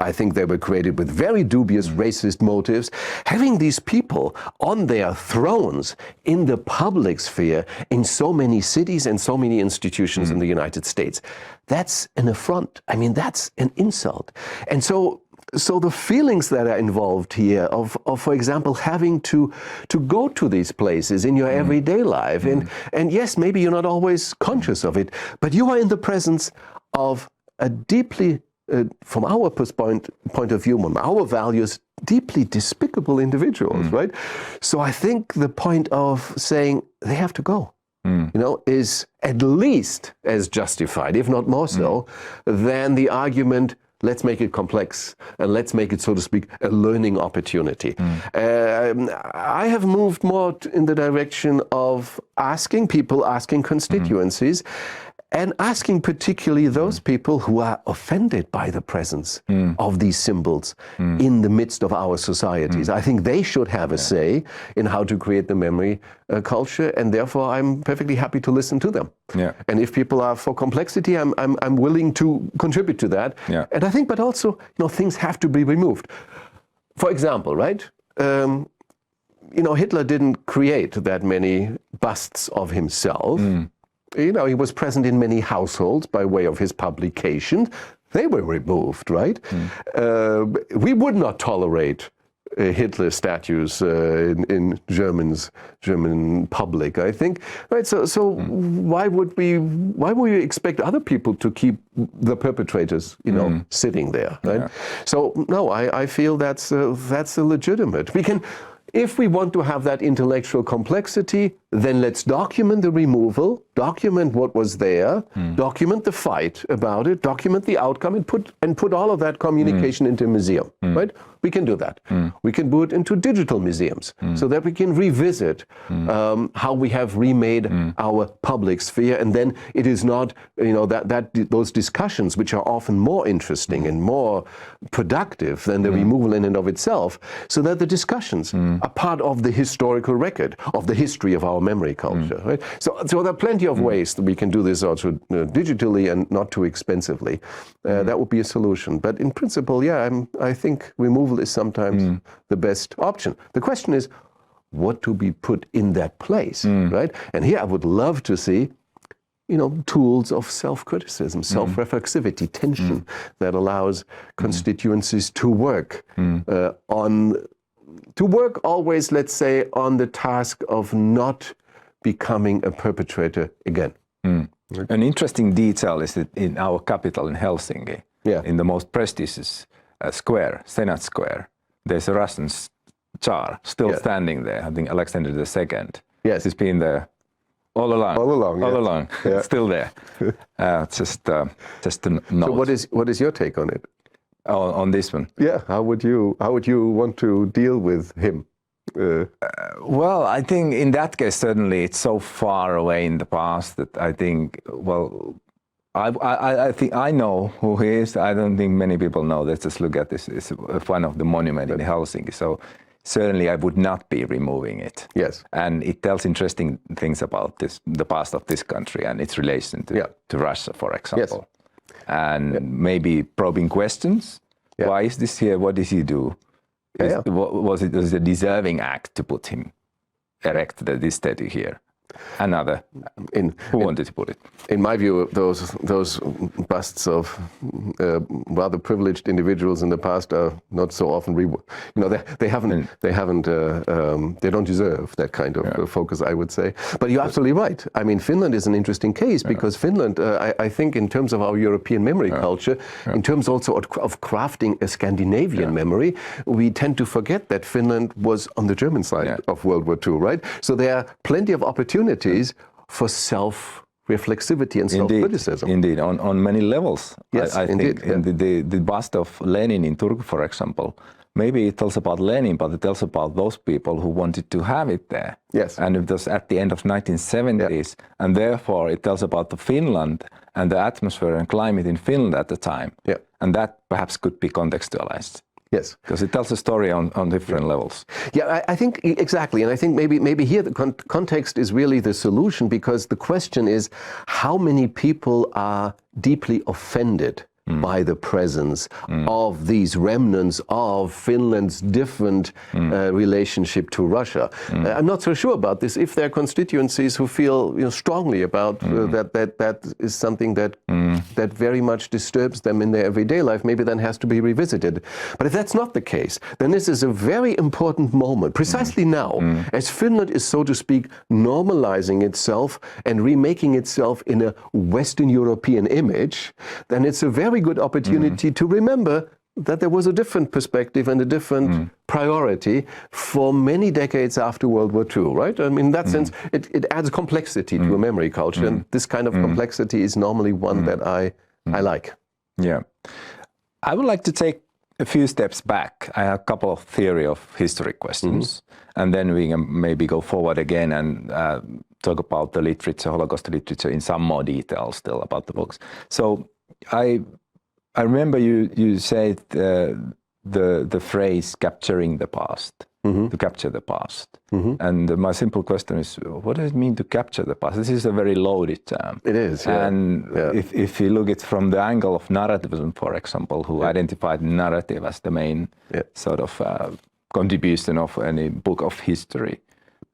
I think they were created with very dubious racist motives. Having these people on their thrones in the public sphere in so many cities and so many institutions in the United States, that's an affront. I mean, that's an insult. And so the feelings that are involved here of, for example, having to go to these places in your everyday life, and yes, maybe you're not always conscious of it, but you are in the presence of a deeply, from our point of view, our values, deeply despicable individuals, right? So I think the point of saying they have to go, is at least as justified, if not more so, than the argument, let's make it complex and let's make it, so to speak, a learning opportunity. I have moved more in the direction of asking constituencies, and asking particularly those people who are offended by the presence of these symbols in the midst of our societies. I think they should have a say in how to create the memory culture, and therefore I'm perfectly happy to listen to them. And if people are for complexity, I'm willing to contribute to that. And I think, but also, things have to be removed. For example, right? Hitler didn't create that many busts of himself. He was present in many households by way of his publications. They were removed, right? We would not tolerate Hitler statues in German public, I think. Right? So why would we expect other people to keep the perpetrators, sitting there, right? So no, I feel that's a legitimate. If we want to have that intellectual complexity, then let's document the removal, document what was there, document the fight about it, document the outcome, and put all of that communication into a museum, right? We can do that. We can put it into digital museums so that we can revisit how we have remade our public sphere, and then it is not, those discussions, which are often more interesting and more productive than the removal in and of itself, so that the discussions are part of the historical record of the history of our memory culture, right? So there are plenty of ways that we can do this also digitally and not too expensively. That would be a solution. But in principle, I think removal is sometimes the best option. The question is, what to be put in that place, right? And here I would love to see, tools of self-criticism, self-reflexivity, tension that allows constituencies to work always, let's say, on the task of not becoming a perpetrator again. An interesting detail is that in our capital in Helsinki, in the most prestigious square, Senate Square, there's a Russian Tsar still standing there. I think Alexander II. Yes, he's been there all along, still there. Just a note. So what is your take on it? On this one? Yeah, how would you want to deal with him? Well, I think in that case, certainly it's so far away in the past that I think, I think I know who he is. I don't think many people know. Let's just look at this. It's one of the monuments in Helsinki. So certainly I would not be removing it. Yes. And it tells interesting things about the past of this country and its relation to Russia, for example. Yes. And maybe probing questions Yeah. Why is this here? What did he do? Was it a deserving act to put him, erect this statue here? Another. Who wanted to put it? In my view, those busts of rather privileged individuals in the past are not so often they don't deserve that kind of focus, I would say. But you're absolutely right. I mean, Finland is an interesting case because Finland, I think, in terms of our European memory culture, in terms also of crafting a Scandinavian memory, we tend to forget that Finland was on the German side of World War II, right? So there are plenty of opportunities for self-reflexivity and self-criticism. Indeed, on many levels. Yes, I think the bust of Lenin in Turku, for example, maybe it tells about Lenin, but it tells about those people who wanted to have it there. Yes. And it was at the end of 1970s, and therefore it tells about the Finland and the atmosphere and climate in Finland at the time. Yeah. And that perhaps could be contextualized. Yes, because it tells a story on different levels. Yeah, I think exactly, and I think maybe here the context is really the solution, because the question is how many people are deeply offended by the presence of these remnants of Finland's different relationship to Russia. I'm not so sure about this. If there are constituencies who feel strongly about that is something that very much disturbs them in their everyday life, maybe then has to be revisited. But if that's not the case, then this is a very important moment, precisely now, as Finland is, so to speak, normalizing itself and remaking itself in a Western European image, then it's a very good opportunity to remember that there was a different perspective and a different priority for many decades after World War II, right? I mean, in that sense, it adds complexity to a memory culture, and this kind of complexity is normally one that I like. Yeah. I would like to take a few steps back. I have a couple of theory of history questions, and then we can maybe go forward again and talk about the literature, Holocaust literature, in some more detail still about the books. So I remember you said the phrase "capturing the past," to capture the past. And my simple question is, what does it mean to capture the past? This is a very loaded term. It is, yeah. And if you look at it from the angle of narrativism, for example, who identified narrative as the main sort of contribution of any book of history,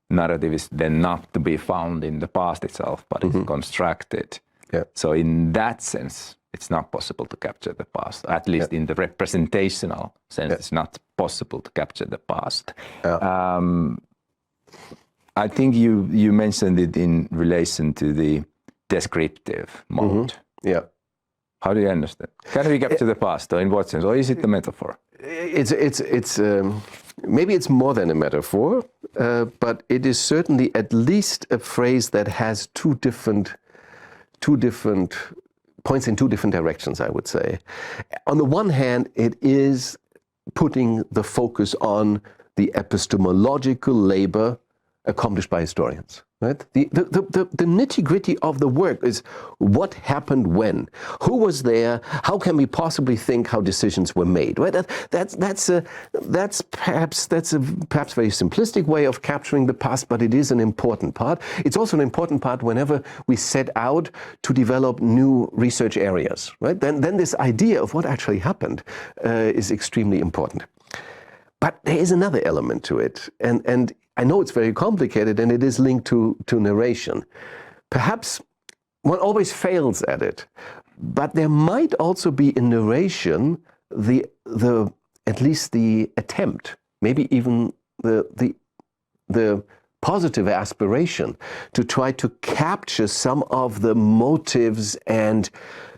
narrative is then not to be found in the past itself, but it's constructed. Yeah. So in that sense, it's not possible to capture the past, at least in the representational sense. It's not possible to capture the past. I think you mentioned it in relation to the descriptive mode. Yeah. How do you understand? Can we capture the past, or in what sense? Or is it a metaphor? It's maybe it's more than a metaphor, but it is certainly at least a phrase that has two different points in two different directions, I would say. On the one hand, it is putting the focus on the epistemological labor accomplished by historians. Right? The nitty-gritty of the work is what happened when, who was there, how can we possibly think how decisions were made. Right? That's perhaps a very simplistic way of capturing the past, but it is an important part. It's also an important part whenever we set out to develop new research areas. Right? Then this idea of what actually happened is extremely important. But there is another element to it, and I know it's very complicated, and it is linked to narration. Perhaps one always fails at it, but there might also be in narration at least the attempt, maybe even the positive aspiration to try to capture some of the motives and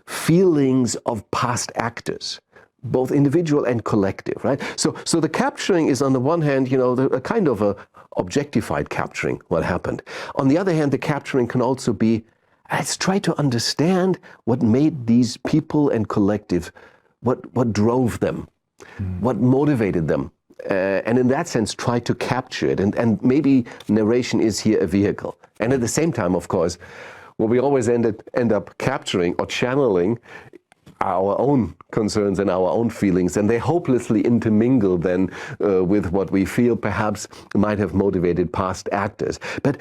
feelings of past actors, both individual and collective, right? So the capturing is, on the one hand, a kind of a objectified capturing what happened. On the other hand, the capturing can also be, let's try to understand what made these people and collective, what drove them, what motivated them, and in that sense, try to capture it. And maybe narration is here a vehicle. And at the same time, of course, what we always end up capturing or channeling our own concerns and our own feelings, and they hopelessly intermingle then with what we feel perhaps might have motivated past actors. But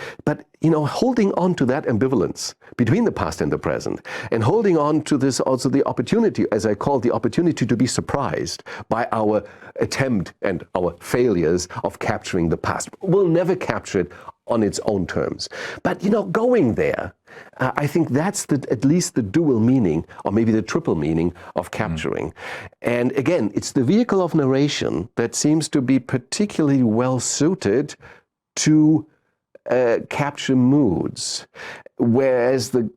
holding on to that ambivalence between the past and the present, and holding on to this also the opportunity, as I call the opportunity to be surprised by our attempt and our failures of capturing the past. We'll never capture it on its own terms. But going there, I think that's at least the dual meaning, or maybe the triple meaning of capturing. And again, it's the vehicle of narration that seems to be particularly well suited to capture moods, whereas the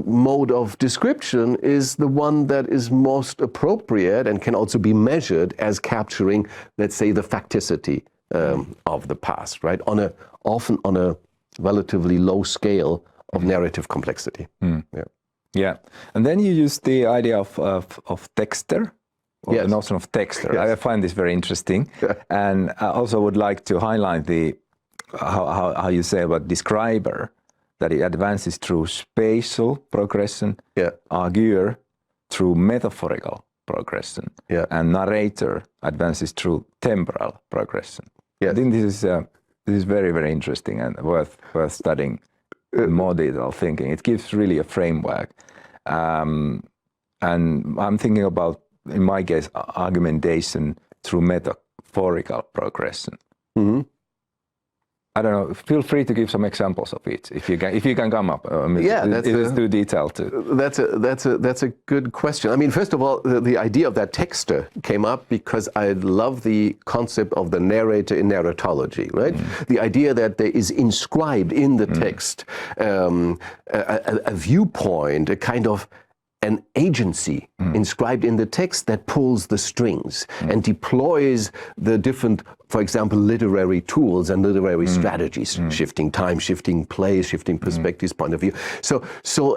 mode of description is the one that is most appropriate and can also be measured as capturing, let's say, the facticity of the past, right? Often on a relatively low scale of narrative complexity. Yeah, and then you use the idea of texter, or the notion of texter. Yes. I find this very interesting, and I also would like to highlight how you say about describer, that it advances through spatial progression, arguer through metaphorical progression, and narrator advances through temporal progression. I think this is very, very interesting and worth studying in more detailed thinking. It gives really a framework. And I'm thinking about, in my case, argumentation through metaphorical progression. I don't know. Feel free to give some examples of it if you can come up. It is too detailed. That's a good question. I mean, first of all, the idea of that texter came up because I love the concept of the narrator in narratology, right? The idea that there is inscribed in the text a viewpoint, a kind of an agency inscribed in the text that pulls the strings and deploys the different, for example, literary tools and literary strategies, shifting time, shifting place, shifting perspectives, point of view. So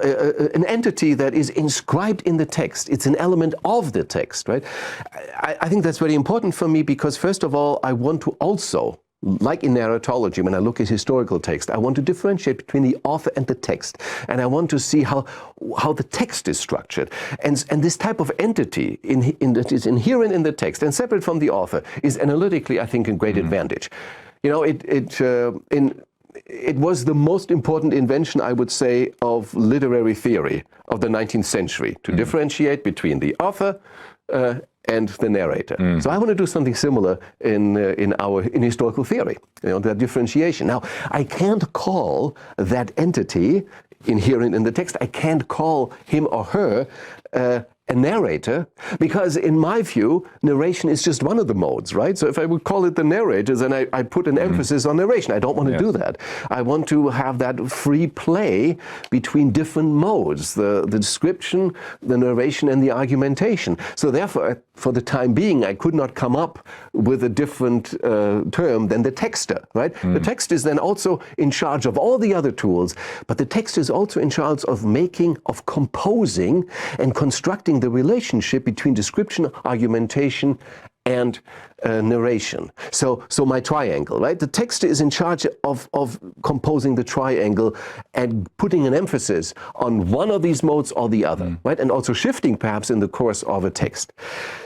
an entity that is inscribed in the text, it's an element of the text, right? I think that's very important for me because, first of all, I want to also, like in narratology, when I look at historical text, I want to differentiate between the author and the text, and I want to see how the text is structured. And this type of entity that is inherent in the text and separate from the author is analytically, I think, a great advantage. It was the most important invention, I would say, of literary theory of the 19th century, to differentiate between the author and the narrator. So I want to do something similar in historical theory, that differentiation. Now, I can't call that entity inherent in the text, I can't call him or her a narrator, because in my view, narration is just one of the modes, right? So if I would call it the narrator, then I put an emphasis on narration. I don't want to do that. I want to have that free play between different modes, the description, the narration, and the argumentation. So therefore, for the time being, I could not come up with a different term than the texter, right? The text is then also in charge of all the other tools, but the text is also in charge of composing and constructing the relationship between description, argumentation, and narration. So my triangle, right? The text is in charge of composing the triangle and putting an emphasis on one of these modes or the other, right? And also shifting perhaps in the course of a text.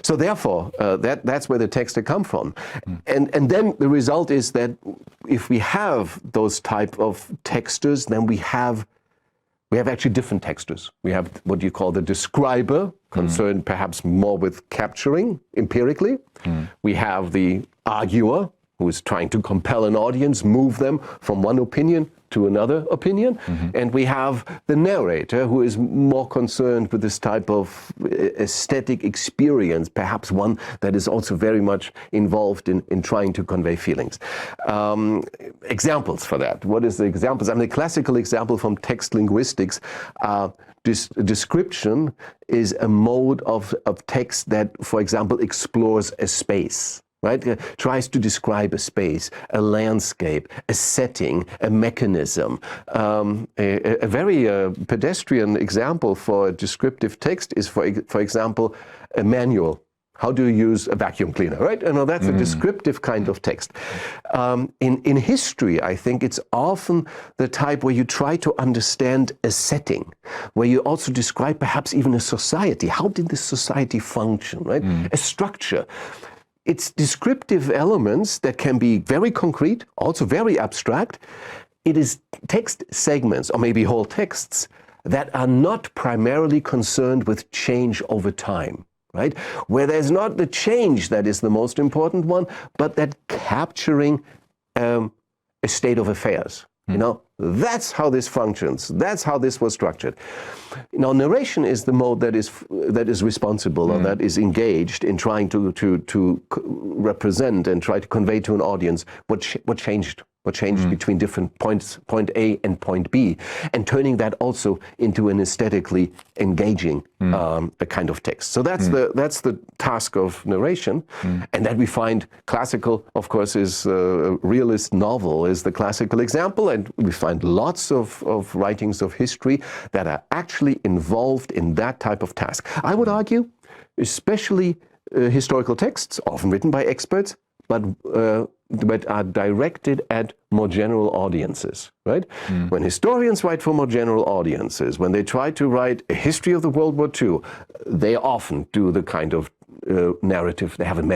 So therefore, that's where the text come from. And then the result is that if we have those type of texters, then we have actually different textures. We have what you call the describer, concerned perhaps more with capturing empirically. We have the arguer, who is trying to compel an audience, move them from one opinion to another opinion. And we have the narrator, who is more concerned with this type of aesthetic experience, perhaps one that is also very much involved in trying to convey feelings. Examples for that. What is the examples? I mean, the classical example from text linguistics, description is a mode of text that, for example, explores a space. Right? Tries to describe a space, a landscape, a setting, a mechanism. A very pedestrian example for a descriptive text is, for example, a manual, how do you use a vacuum cleaner, right? That's a descriptive kind of text. In history, I think it's often the type where you try to understand a setting, where you also describe perhaps even a society. How did this society function, right? A structure. It's descriptive elements that can be very concrete, also very abstract. It is text segments, or maybe whole texts, that are not primarily concerned with change over time, right? Where there's not the change that is the most important one, but that capturing a state of affairs. That's how this functions. That's how this was structured. Narration is the mode that is responsible or that is engaged in trying to represent and try to convey to an audience what changed between different points, point A and point B, and turning that also into an aesthetically engaging a kind of text. So that's the task of narration, and that we find classical, of course, is realist novel is the classical example, and we find lots of writings of history that are actually involved in that type of task. I would argue, especially historical texts, often written by experts, but are directed at more general audiences, right? When historians write for more general audiences, when they try to write a history of the World War II, they often do the kind of narrative. They have a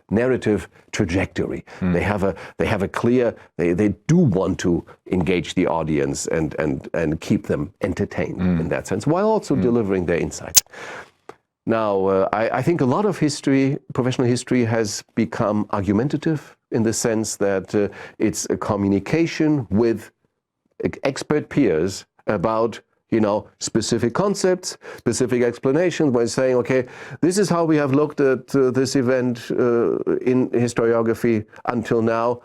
narrative trajectory. They have a clear. They do want to engage the audience and keep them entertained in that sense, while also delivering their insights. Now, I think a lot of history, professional history, has become argumentative in the sense that it's a communication with expert peers about, specific concepts, specific explanations, by saying, okay, this is how we have looked at this event in historiography until now.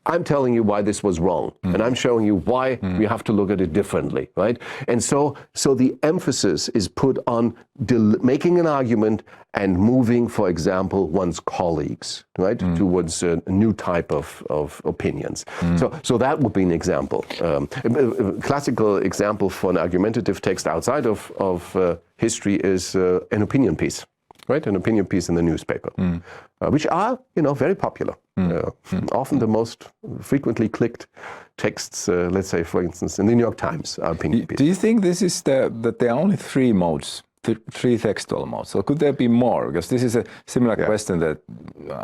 I'm telling you why this was wrong, and I'm showing you why we have to look at it differently, right? And so the emphasis is put on making an argument and moving, for example, one's colleagues, right, towards a new type of opinions. So that would be an example. A classical example for an argumentative text outside of history is an opinion piece. Right, an opinion piece in the newspaper, which are, very popular. Often the most frequently clicked texts, let's say, for instance, in the New York Times, are opinion pieces. Do you think this is that there are only three modes, three textual modes, or could there be more? Because this is a similar question that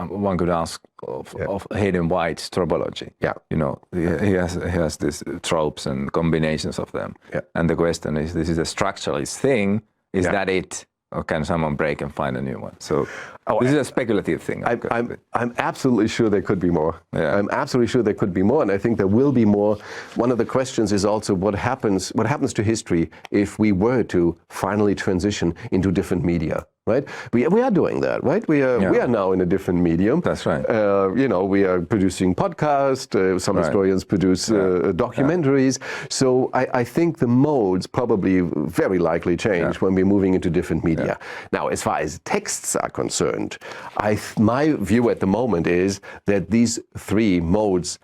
one could ask of Hayden White's tropology. Yeah, he has these tropes and combinations of them. Yeah. And the question is, this is a structuralist thing. Is that it? Or can someone break and find a new one? So this is a speculative thing. I'm absolutely sure there could be more. Yeah. I'm absolutely sure there could be more, and I think there will be more. One of the questions is also what happens to history if we were to finally transition into different media. Right, we are doing that, right? We are now in a different medium. That's right. We are producing podcasts. Some historians produce documentaries. So I think the modes probably very likely change when we're moving into different media. Now, as far as texts are concerned, my view at the moment is that these three modes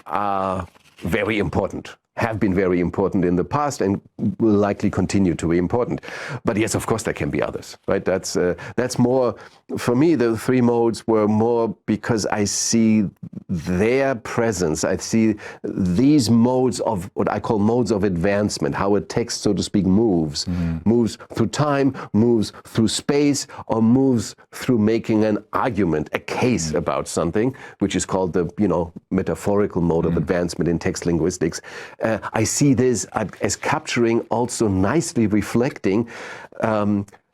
are very important. Have been very important in the past and will likely continue to be important. But yes, of course, there can be others, right? That's more, for me, the three modes were more because I see their presence. I see these modes of what I call modes of advancement, how a text, so to speak, moves through time, moves through space, or moves through making an argument, a case about something, which is called the, metaphorical mode of advancement in text linguistics. I see this as capturing, also nicely reflecting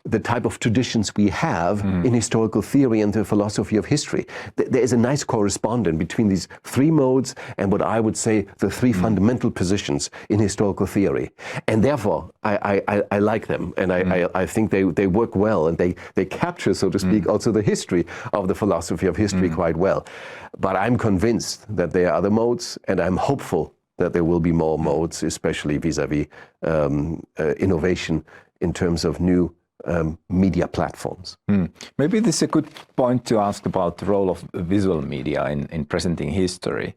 the type of traditions we have in historical theory and the philosophy of history. There is a nice correspondence between these three modes and what I would say the three fundamental positions in historical theory. And therefore, I like them, and I think they work well, and they capture, so to speak, also the history of the philosophy of history quite well. But I'm convinced that there are other modes, and I'm hopeful that there will be more modes, especially vis-a-vis innovation in terms of new media platforms. Maybe this is a good point to ask about the role of visual media in presenting history.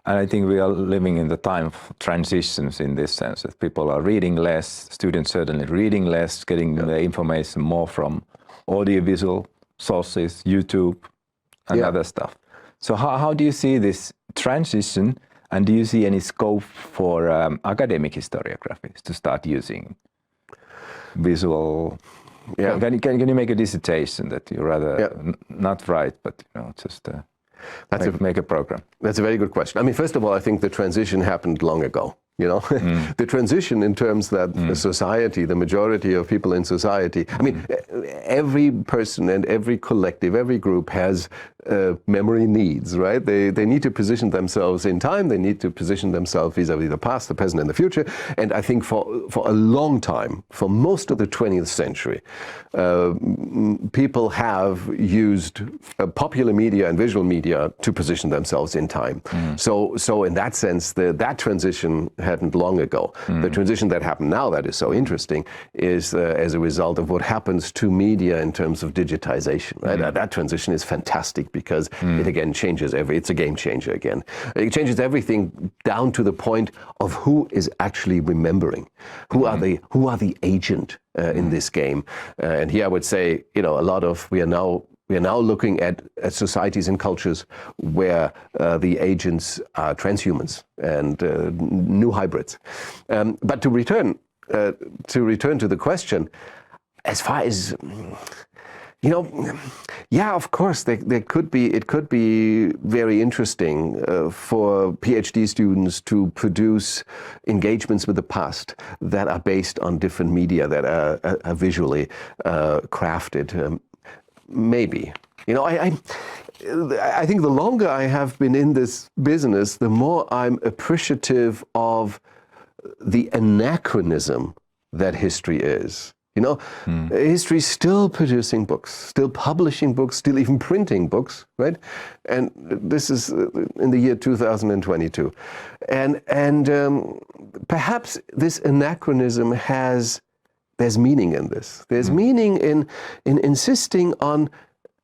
And I think we are living in the time of transitions in this sense, that people are reading less, students certainly reading less, getting the information more from audiovisual sources, YouTube, and other stuff. So how do you see this transition, and do you see any scope for academic historiography to start using visual? Yeah. Can you make a dissertation that you rather not write, but just make a program? That's a very good question. I mean, first of all, I think the transition happened long ago. The transition in terms that the society, the majority of people in society, I mean, every person and every collective, every group has memory needs, right? They need to position themselves in time. They need to position themselves vis-a-vis the past, the present, and the future. And I think for a long time, for most of the 20th century, people have used popular media and visual media to position themselves in time. So in that sense, that transition happened long ago. The transition that happened now that is so interesting is as a result of what happens to media in terms of digitization, right? That transition is fantastic because it again changes it's a game changer again. It changes everything down to the point of who is actually remembering, who are the agent in this game. And here I would say, we are now looking at societies and cultures where the agents are transhumans and new hybrids. But to return to the question, as far as of course, it could be very interesting for PhD students to produce engagements with the past that are based on different media that are visually crafted. Maybe. I think the longer I have been in this business, the more I'm appreciative of the anachronism that history is. History is still producing books, still publishing books, still even printing books, right? And this is in the year 2022. And perhaps this anachronism there's meaning in this. There's meaning in insisting on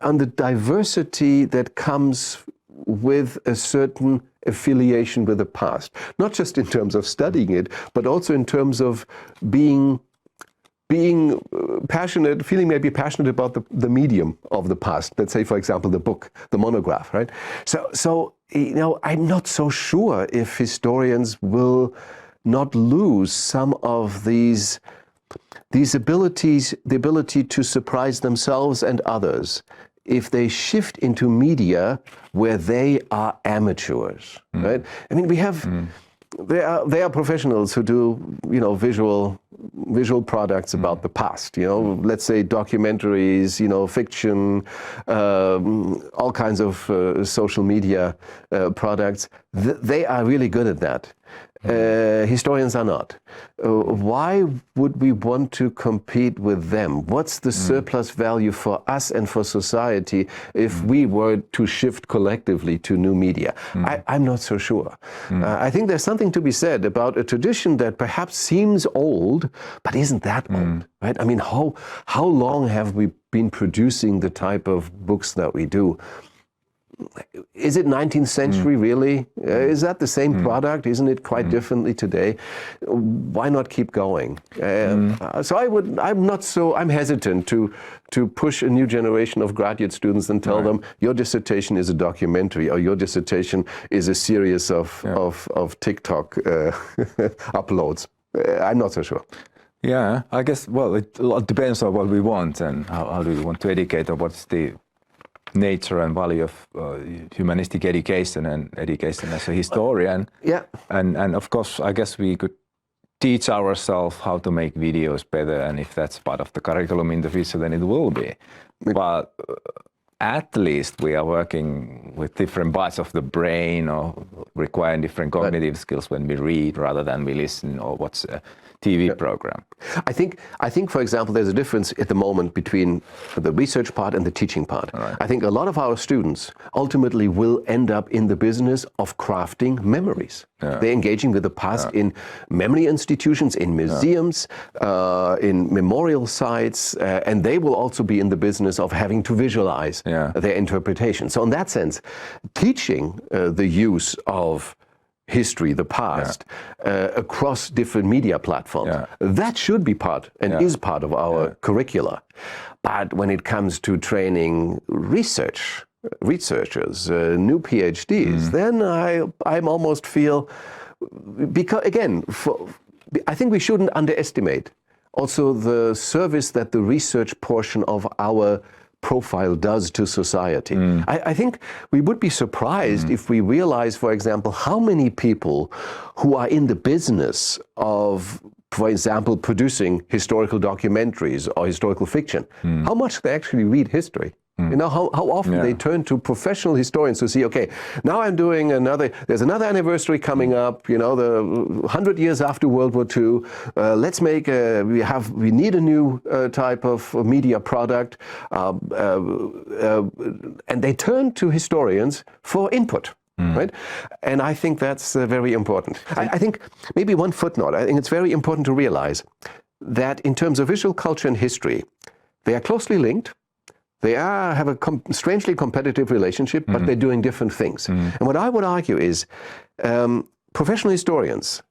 the diversity that comes with a certain affiliation with the past. Not just in terms of studying it, but also in terms of being passionate, feeling maybe passionate about the medium of the past. Let's say, for example, the book, the monograph, right? So I'm not so sure if historians will not lose some of these abilities, the ability to surprise themselves and others, if they shift into media where they are amateurs, right? I mean, we have. There are professionals who do, visual products about the past. Let's say documentaries, fiction, all kinds of social media products. They are really good at that. Historians are not. Why would we want to compete with them? What's the surplus value for us and for society if we were to shift collectively to new media? I'm not so sure. I think there's something to be said about a tradition that perhaps seems old, but isn't that old, right? I mean, how long have we been producing the type of books that we do? Is it 19th century really? Is that the same product? Isn't it quite differently today? Why not keep going? So I'm hesitant to push a new generation of graduate students and tell them your dissertation is a documentary or your dissertation is a series of TikTok uploads. I'm not so sure. Yeah, I guess, it depends on what we want and how do we want to educate, or what's the nature and value of humanistic education and education as a historian. And of course, I guess we could teach ourselves how to make videos better, and if that's part of the curriculum in the future, then it will be. But at least we are working with different parts of the brain, or requiring different cognitive skills when we read rather than we listen or watch a TV program. I think, for example, there's a difference at the moment between the research part and the teaching part. Right. I think a lot of our students ultimately will end up in the business of crafting memories. They're engaging with the past in memory institutions, in museums, in memorial sites, and they will also be in the business of having to visualize their interpretation. So in that sense, teaching the use of history, the past, across different media platforms. That should be part and is part of our curricula. But when it comes to training researchers, new PhDs, then I almost feel, because again, I think we shouldn't underestimate also the service that the research portion of our profile does to society. I think we would be surprised if we realize, for example, how many people who are in the business of, for example, producing historical documentaries or historical fiction, how much they actually read history. You know, how often they turn to professional historians to see, okay, now I'm doing there's another anniversary coming up, you know, the 100 years after World War II. Let's make we need a new type of media product. And they turn to historians for input. Right? And I think that's very important. I think maybe one footnote, I think it's very important to realize that in terms of visual culture and history, they are closely linked. They have a strangely competitive relationship, but they're doing different things. And what I would argue is professional historians,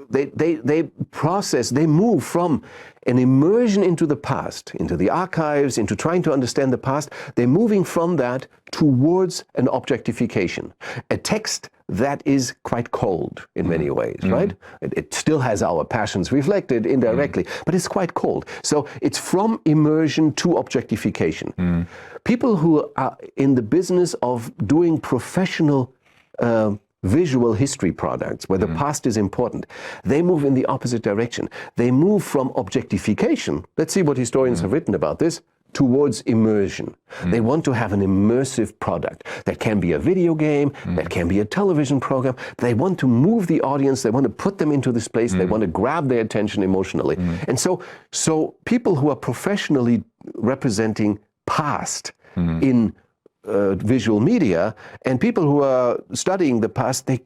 they move from an immersion into the past, into the archives, into trying to understand the past. They're moving from that towards an objectification, a text that is quite cold in many ways, right? It still has our passions reflected indirectly, but it's quite cold. So it's from immersion to objectification. People who are in the business of doing professional visual history products, where the past is important, they move in the opposite direction. They move from objectification, let's see what historians have written about this, towards immersion. They want to have an immersive product. That can be a video game, that can be a television program. They want to move the audience, they want to put them into this place, they want to grab their attention emotionally. And so people who are professionally representing past in visual media, and people who are studying the past, they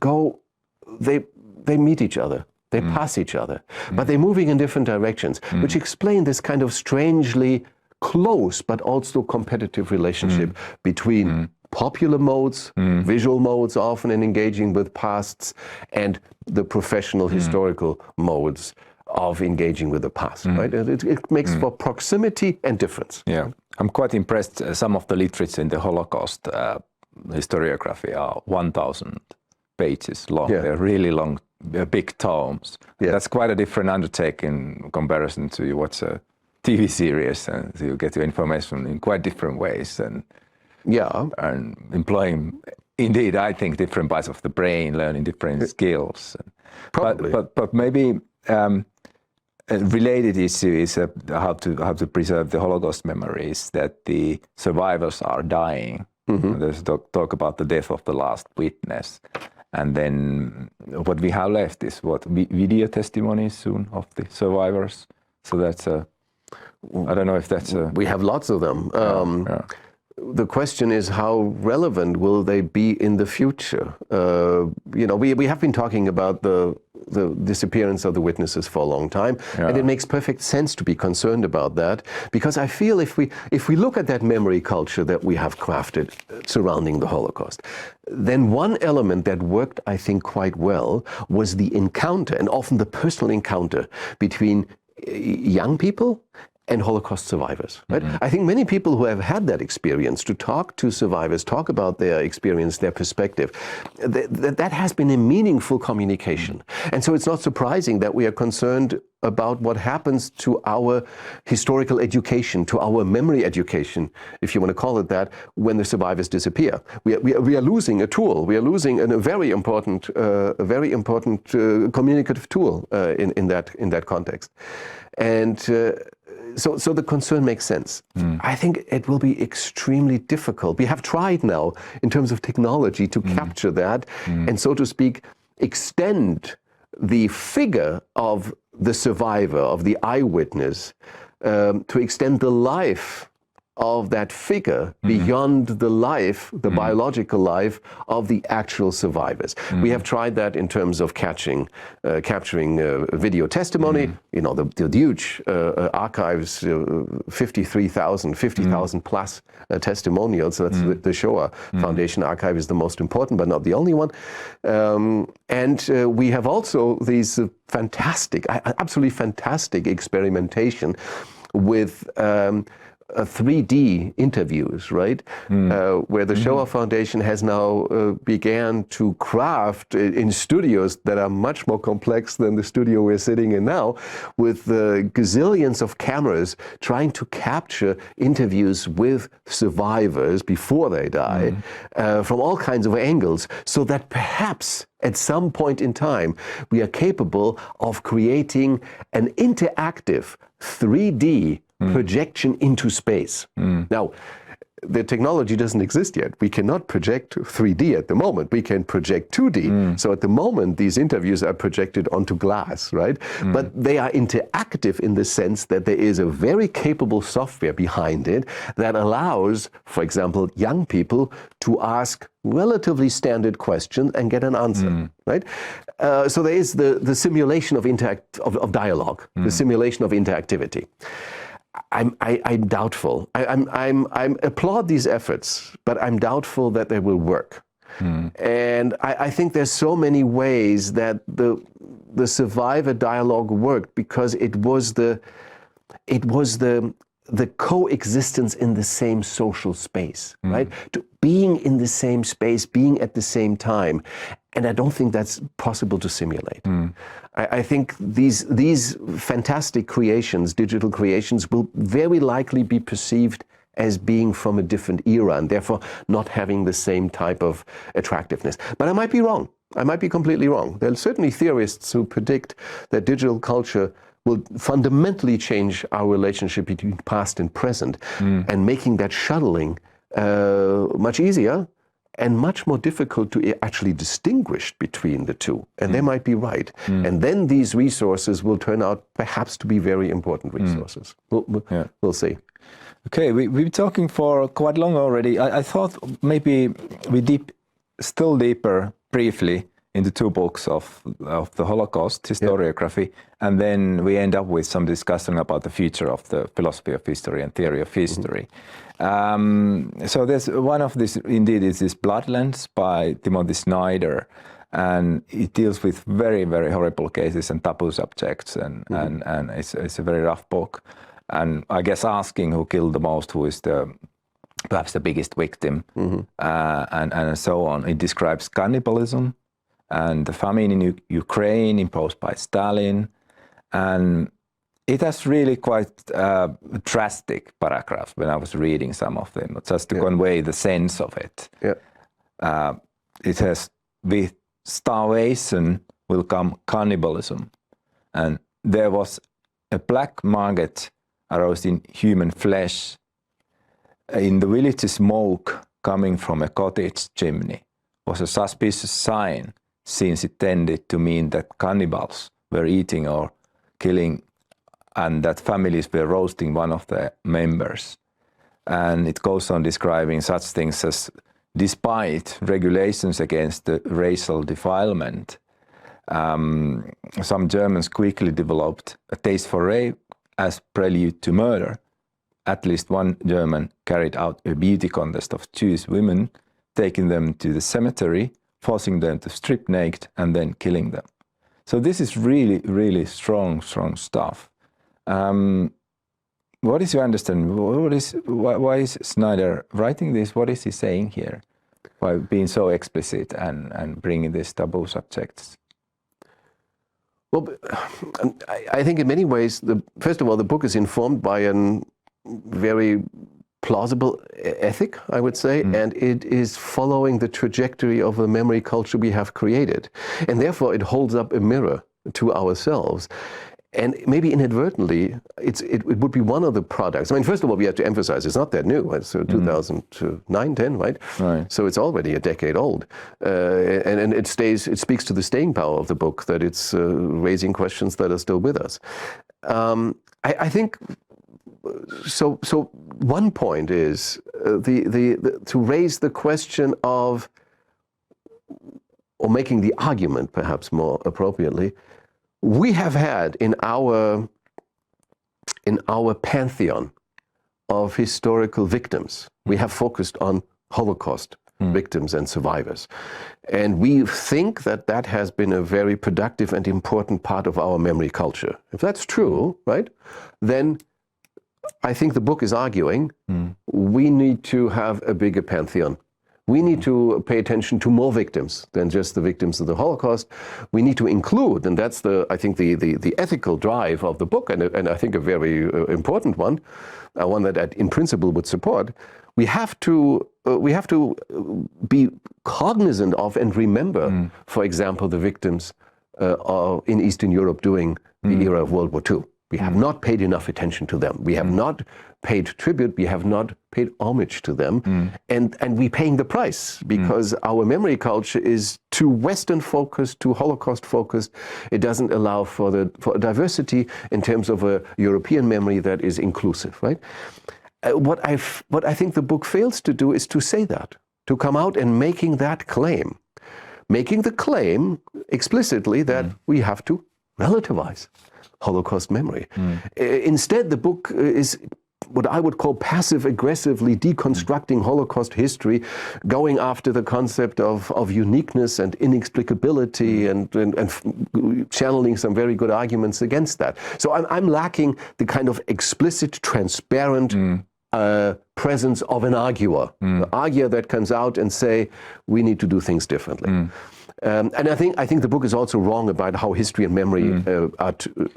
meet each other. They pass each other. But they're moving in different directions, which explain this kind of strangely close but also competitive relationship between popular modes, visual modes often in engaging with pasts, and the professional historical modes of engaging with the past. Right? It makes for proximity and difference. Yeah, I'm quite impressed. Some of the literature in the Holocaust historiography are 1,000 pages long. They're really long, big tomes. That's quite a different undertaking in comparison to you watch a TV series, and so you get your information in quite different ways, and employing, indeed, I think, different parts of the brain, learning different skills. Probably. But maybe a related issue is how to preserve the Holocaust memories, that the survivors are dying. There's talk about the death of the last witness. And then what we have left is video testimonies soon of the survivors. So that's I don't know if that's we have lots of them. The question is, how relevant will they be in the future? You know, we have been talking about the disappearance of the witnesses for a long time, and it makes perfect sense to be concerned about that, because I feel if we look at that memory culture that we have crafted surrounding the Holocaust, then one element that worked, I think, quite well was the encounter, and often the personal encounter between young people and Holocaust survivors, right? I think many people who have had that experience, to talk to survivors, talk about their experience, their perspective, that has been a meaningful communication. And so it's not surprising that we are concerned about what happens to our historical education, to our memory education, if you want to call it that, when the survivors disappear. We are losing a tool. We are losing a very important communicative tool in that context. And so the concern makes sense. I think it will be extremely difficult. We have tried now, in terms of technology, to capture that and, so to speak, extend the figure of the survivor, of the eyewitness, to extend the life of that figure beyond the life, the biological life of the actual survivors. We have tried that in terms of capturing video testimony. You know, the huge archives, 50,000 plus testimonials. That's the Shoah Foundation archive is the most important, but not the only one. And we have also these fantastic, absolutely fantastic experimentation with 3D interviews, right? Where the Shoah Foundation has now began to craft in studios that are much more complex than the studio we're sitting in now, with gazillions of cameras trying to capture interviews with survivors before they die from all kinds of angles, so that perhaps at some point in time we are capable of creating an interactive 3D projection into space. Now, the technology doesn't exist yet. We cannot project 3D at the moment. We can project 2D. So at the moment, these interviews are projected onto glass, right? But they are interactive in the sense that there is a very capable software behind it that allows, for example, young people to ask relatively standard questions and get an answer, right? So there is the simulation of dialogue, the simulation of interactivity. I'm doubtful. I applaud these efforts, but I'm doubtful that they will work. And I think there's so many ways that the survivor dialogue worked, because it was the coexistence in the same social space, right? Being in the same space, being at the same time. And I don't think that's possible to simulate. I think these fantastic creations, digital creations, will very likely be perceived as being from a different era and therefore not having the same type of attractiveness. But I might be wrong. I might be completely wrong. There are certainly theorists who predict that digital culture will fundamentally change our relationship between past and present, and making that shuttling much easier and much more difficult to actually distinguish between the two. And they might be right. And then these resources will turn out perhaps to be very important resources. We'll see. Okay, we've been talking for quite long already. I thought maybe we still deeper briefly in the two books of the Holocaust, historiography, and then we end up with some discussion about the future of the philosophy of history and theory of history. So there's one of this, indeed, is this Bloodlands by Timothy Snyder, and it deals with very, very horrible cases and taboo subjects, and it's a very rough book. And I guess asking who killed the most, who is perhaps the biggest victim, and so on. It describes cannibalism and the famine in Ukraine imposed by Stalin, and it has really quite drastic paragraphs when I was reading some of them, just to convey the sense of it. It says, with starvation will come cannibalism, and there was a black market arose in human flesh. In the village, smoke coming from a cottage chimney was a suspicious sign, since it tended to mean that cannibals were eating or killing, and that families were roasting one of their members. And it goes on describing such things as, despite regulations against the racial defilement, some Germans quickly developed a taste for rape as prelude to murder. At least one German carried out a beauty contest of Jewish women, taking them to the cemetery, forcing them to strip naked, and then killing them. So this is really, really strong stuff. What is your understanding? Why is Snyder writing this? What is he saying here by being so explicit and bringing these taboo subjects? Well, I think in many ways, first of all, the book is informed by a very plausible ethic, I would say, and it is following the trajectory of the memory culture we have created. And therefore, it holds up a mirror to ourselves. And maybe inadvertently, it would be one of the products. I mean, first of all, we have to emphasize it's not that new. It's 2009, 10, right? So it's already a decade old. And it speaks to the staying power of the book, that it's raising questions that are still with us. I think so one point is to raise the question of, or making the argument perhaps more appropriately, we have had in our pantheon of historical victims, we have focused on Holocaust victims and survivors. And we think that that has been a very productive and important part of our memory culture. If that's true, right, then I think the book is arguing we need to have a bigger pantheon. We need to pay attention to more victims than just the victims of the Holocaust. We need to include, and that's I think the ethical drive of the book, and I think a very important one that I, in principle, would support. We have to be cognizant of and remember, for example, the victims in Eastern Europe during the era of World War II. We have not paid enough attention to them. We have not paid tribute. We have not paid homage to them. And we're paying the price because our memory culture is too Western focused, too Holocaust focused. It doesn't allow for diversity in terms of a European memory that is inclusive, right? What I think the book fails to do is to say that, to come out and making that claim, making the claim explicitly that we have to relativize Holocaust memory. Instead, the book is what I would call passive-aggressively deconstructing Holocaust history, going after the concept of uniqueness and inexplicability and channeling some very good arguments against that. So I'm lacking the kind of explicit, transparent presence of an arguer, an arguer that comes out and say, we need to do things differently. And I think the book is also wrong about how history and memory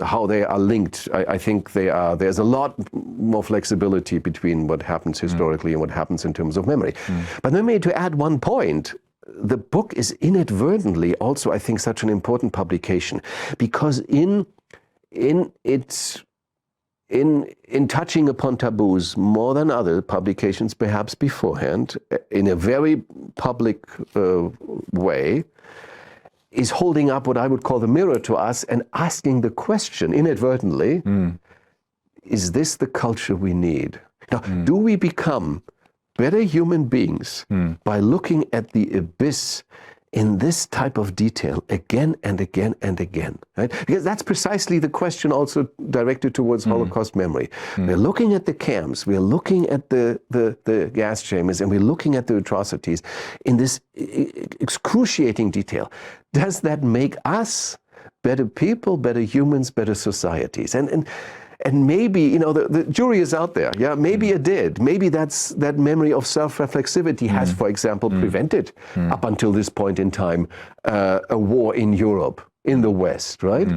how they are linked. I think there's a lot more flexibility between what happens historically and what happens in terms of memory. But let me to add one point. The book is inadvertently also, I think, such an important publication because in touching upon taboos more than other publications perhaps beforehand, in a very public way, is holding up what I would call the mirror to us and asking the question inadvertently, is this the culture we need? Now, do we become better human beings by looking at the abyss in this type of detail again and again and again, right? Because that's precisely the question also directed towards Holocaust memory. We're looking at the camps, we're looking at the gas chambers, and we're looking at the atrocities in this excruciating detail. Does that make us better people, better humans, better societies? And maybe, the jury is out there. Yeah, maybe it did. Maybe that memory of self-reflexivity has, for example, prevented, up until this point in time, a war in Europe, in the West, right?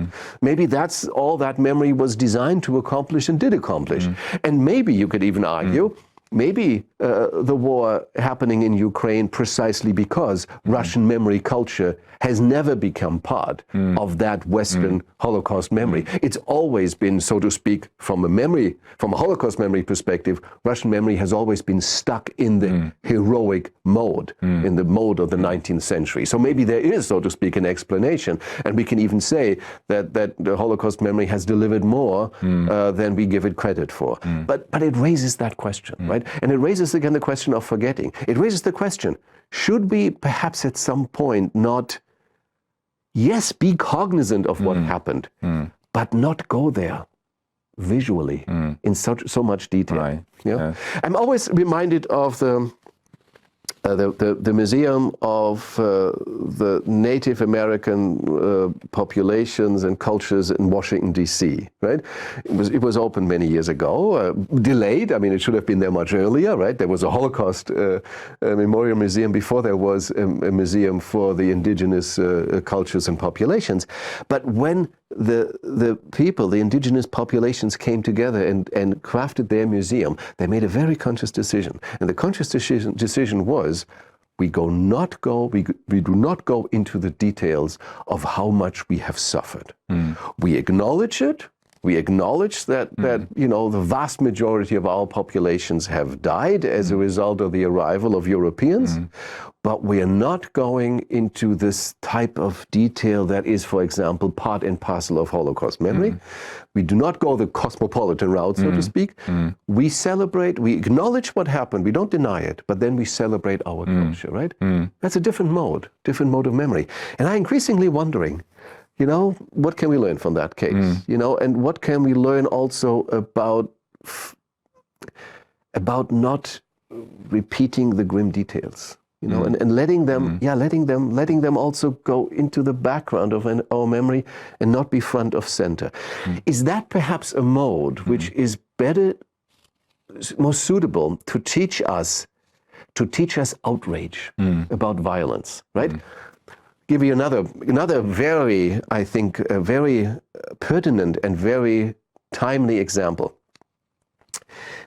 Maybe that's all that memory was designed to accomplish and did accomplish. And maybe you could even argue, maybe the war happening in Ukraine precisely because Russian memory culture has never become part of that Western Holocaust memory. It's always been, so to speak, from a Holocaust memory perspective, Russian memory has always been stuck in the heroic mode, in the mode of the 19th century. So maybe there is, so to speak, an explanation. And we can even say that the Holocaust memory has delivered more than we give it credit for. But it raises that question, right? And it raises again the question of forgetting. It raises the question, should we perhaps at some point not, yes, be cognizant of what happened, but not go there visually in so much detail? Right. Yeah? I'm always reminded of the Museum of the Native American populations and cultures in Washington, D.C., right? It was opened many years ago, delayed. I mean, it should have been there much earlier, right? There was a Holocaust Memorial Museum before there was a museum for the indigenous cultures and populations. But when the people, the indigenous populations came together and crafted their museum, they made a very conscious decision. And the conscious decision was, we do not go into the details of how much we have suffered. We acknowledge it, We acknowledge that you know, the vast majority of our populations have died as a result of the arrival of Europeans, but we are not going into this type of detail that is, for example, part and parcel of Holocaust memory. We do not go the cosmopolitan route, so to speak. We celebrate, we acknowledge what happened, we don't deny it, but then we celebrate our culture, right? That's a different mode of memory. And I'm increasingly wondering, you know, what can we learn from that case? You know, and what can we learn also about not repeating the grim details? You know, and letting them, letting them also go into the background of our memory and not be front of center. Is that perhaps a mode which is better, more suitable to teach us outrage about violence, right? Give you another very, I think, very pertinent and very timely example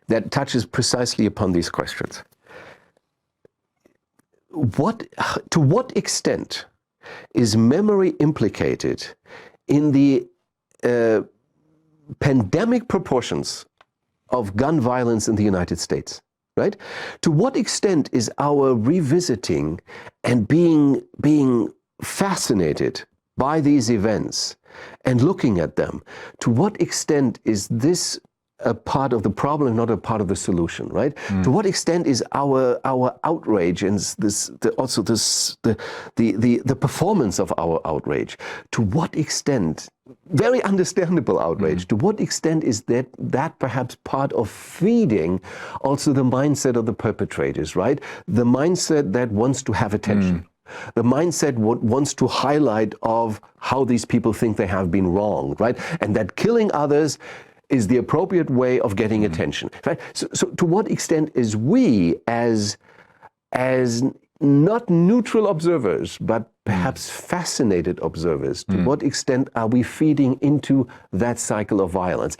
that touches precisely upon these questions. To what extent is memory implicated in the pandemic proportions of gun violence in the United States, right? To what extent is our revisiting and being fascinated by these events and looking at them, to what extent is this a part of the problem, not a part of the solution, right? To what extent is our outrage and the performance of our outrage? To what extent, very understandable outrage, to what extent is that perhaps part of feeding also the mindset of the perpetrators, right? The mindset that wants to have attention. The mindset wants to highlight of how these people think they have been wronged, right? And that killing others is the appropriate way of getting attention, right? So to what extent is we as not neutral observers, but perhaps fascinated observers, to what extent are we feeding into that cycle of violence?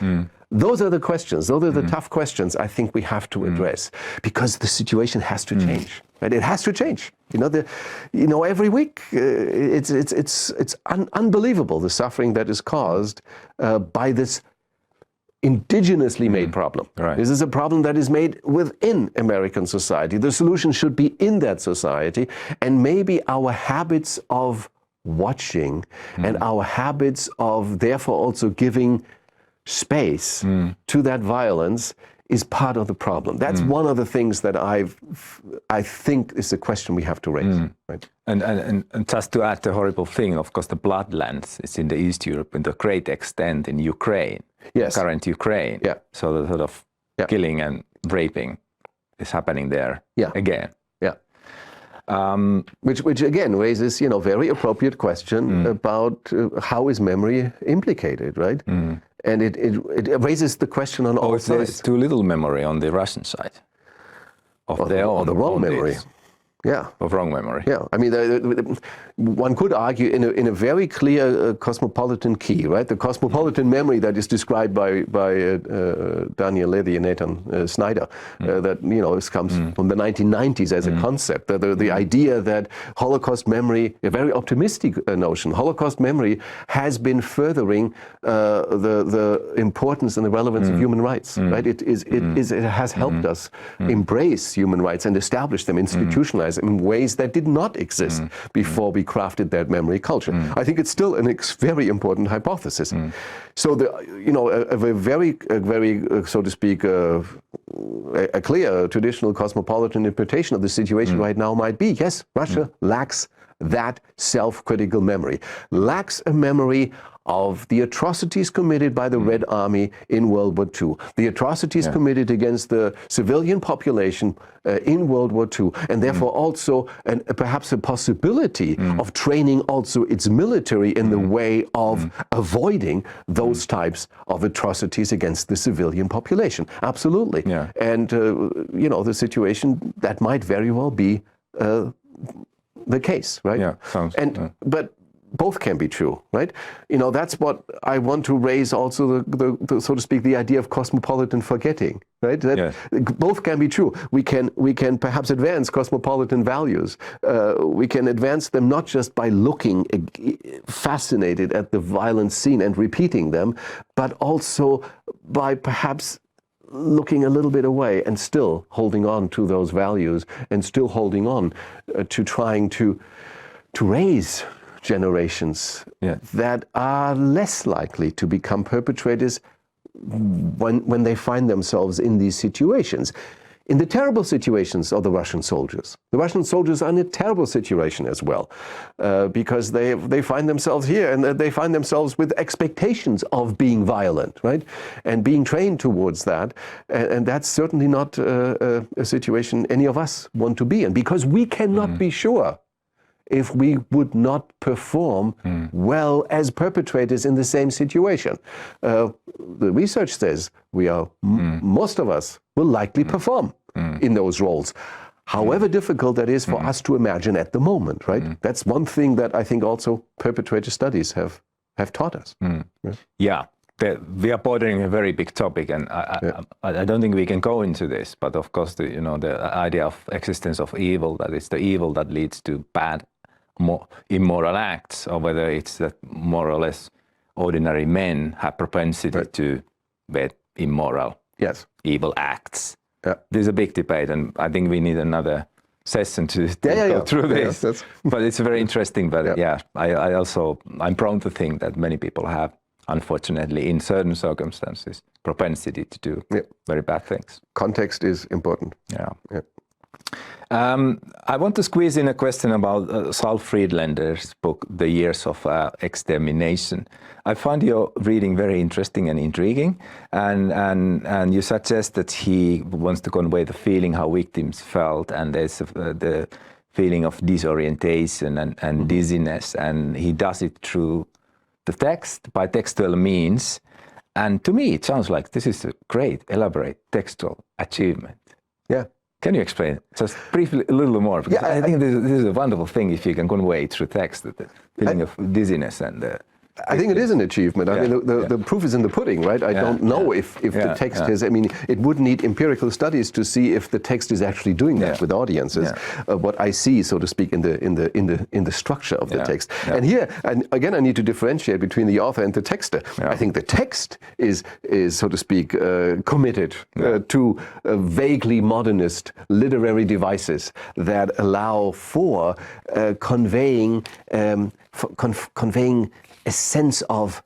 Those are the questions, those are the tough questions I think we have to address, because the situation has to change, right? It has to change. You know, every week it's unbelievable, the suffering that is caused by this indigenously made problem. Right. This is a problem that is made within American society. The solution should be in that society, and maybe our habits of watching and our habits of therefore also giving space to that violence is part of the problem. That's one of the things that I think is a question we have to raise. Right? And just to add the horrible thing, of course, the bloodlands is in the East Europe, in the great extent in Ukraine. Yes. Current Ukraine. Yeah. So the sort of killing and raping is happening there again. Yeah. Which again raises, you know, very appropriate question about how is memory implicated, right? And it raises the question on all sides. There's too little memory on the Russian side of their own. The wrong memory. Yeah. Of wrong memory. Yeah. I mean, one could argue in a very clear cosmopolitan key, right? The cosmopolitan memory that is described by Daniel Levy and Nathan Snyder, that, you know, comes from the 1990s as a concept. The idea that Holocaust memory, a very optimistic notion, Holocaust memory has been furthering the importance and the relevance of human rights, right? It has helped us embrace human rights and establish them, institutionalize in ways that did not exist before we crafted that memory culture. I think it's still a very important hypothesis. So a very so to speak a clear traditional cosmopolitan interpretation of the situation right now might be, yes, Russia lacks that self-critical memory, lacks a memory of the atrocities committed by the Red Army in World War II, the atrocities committed against the civilian population in World War II, and therefore also perhaps a possibility of training also its military in the way of avoiding those types of atrocities against the civilian population. Absolutely. Yeah. And, you know, the situation that might very well be the case, right? Yeah, but both can be true, right? You know, that's what I want to raise also, the so to speak, the idea of cosmopolitan forgetting, right? That Yes. both can be true. We can perhaps advance cosmopolitan values. We can advance them not just by looking fascinated at the violent scene and repeating them, but also by perhaps looking a little bit away and still holding on to those values and still holding on to trying to raise generations that are less likely to become perpetrators when they find themselves in these situations. In the terrible situations of the Russian soldiers. The Russian soldiers are in a terrible situation as well, because they find themselves here and they find themselves with expectations of being violent, right? And being trained towards that. And that's certainly not a situation any of us want to be in, because we cannot be sure if we would not perform well as perpetrators in the same situation. The research says we are, most of us will likely perform in those roles. However difficult that is for us to imagine at the moment, right? That's one thing that I think also perpetrator studies have taught us. Yeah. We are bordering a very big topic, and I don't think we can go into this. But of course, the idea of existence of evil, that it's the evil that leads to bad, immoral acts, or whether it's that more or less ordinary men have propensity to be immoral, evil acts. There's a big debate, and I think we need another session to go through this. But it's very interesting. But I'm prone to think that many people have, unfortunately, in certain circumstances, propensity to do very bad things. Context is important. I want to squeeze in a question about Saul Friedlander's book, The Years of Extermination. I find your reading very interesting and intriguing, and you suggest that he wants to convey the feeling how victims felt, and there's the feeling of disorientation and dizziness, and he does it through the text, by textual means. And to me, it sounds like this is a great, elaborate textual achievement. Can you explain just briefly a little more? Because I think this is a wonderful thing if you can convey through text the feeling of dizziness and I think it is an achievement. I mean, the proof is in the pudding, right? I don't know if the text is, I mean, it would need empirical studies to see if the text is actually doing that with audiences. What I see, so to speak, in the structure of the text. And here, and again, I need to differentiate between the author and the texter. I think the text is so to speak, committed to vaguely modernist literary devices that allow for conveying a sense of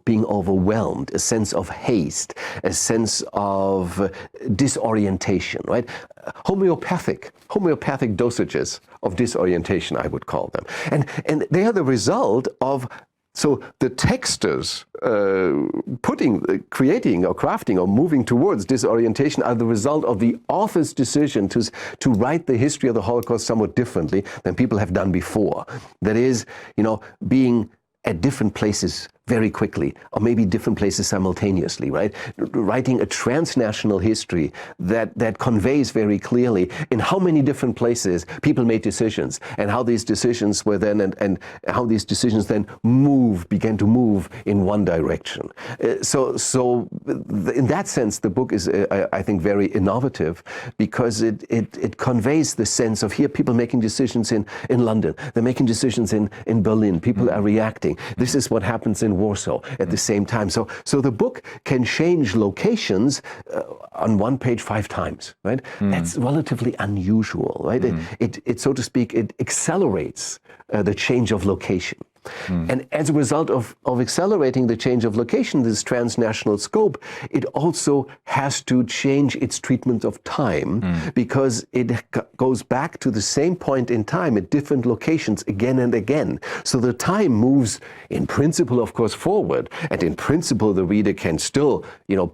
being overwhelmed, a sense of haste, a sense of disorientation, right? Homeopathic dosages of disorientation, I would call them. And they are the result of, so the texters creating or crafting or moving towards disorientation are the result of the author's decision to write the history of the Holocaust somewhat differently than people have done before. That is, being at different places very quickly, or maybe different places simultaneously, right? Writing a transnational history that conveys very clearly in how many different places people made decisions, and how these decisions were then, and how these decisions then began to move in one direction. So in that sense, the book is, I think, very innovative, because it conveys the sense of here people making decisions in London, they're making decisions in Berlin, people are reacting. This is what happens in Warsaw at the same time. So the book can change locations on one page 5 times, right? That's relatively unusual, right? It so to speak, it accelerates the change of location. And as a result of accelerating the change of location, this transnational scope, it also has to change its treatment of time, because it goes back to the same point in time at different locations again and again. So the time moves, in principle, of course, forward, and in principle, the reader can still,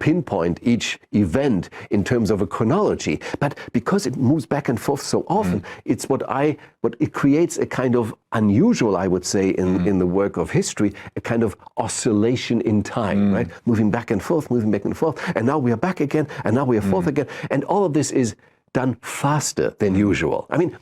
pinpoint each event in terms of a chronology. But because it moves back and forth so often, it's what it creates a kind of unusual, I would say, in the work of history, a kind of oscillation in time, right? Moving back and forth, and now we are back again, and now we are forth again, and all of this is done faster than usual. I mean,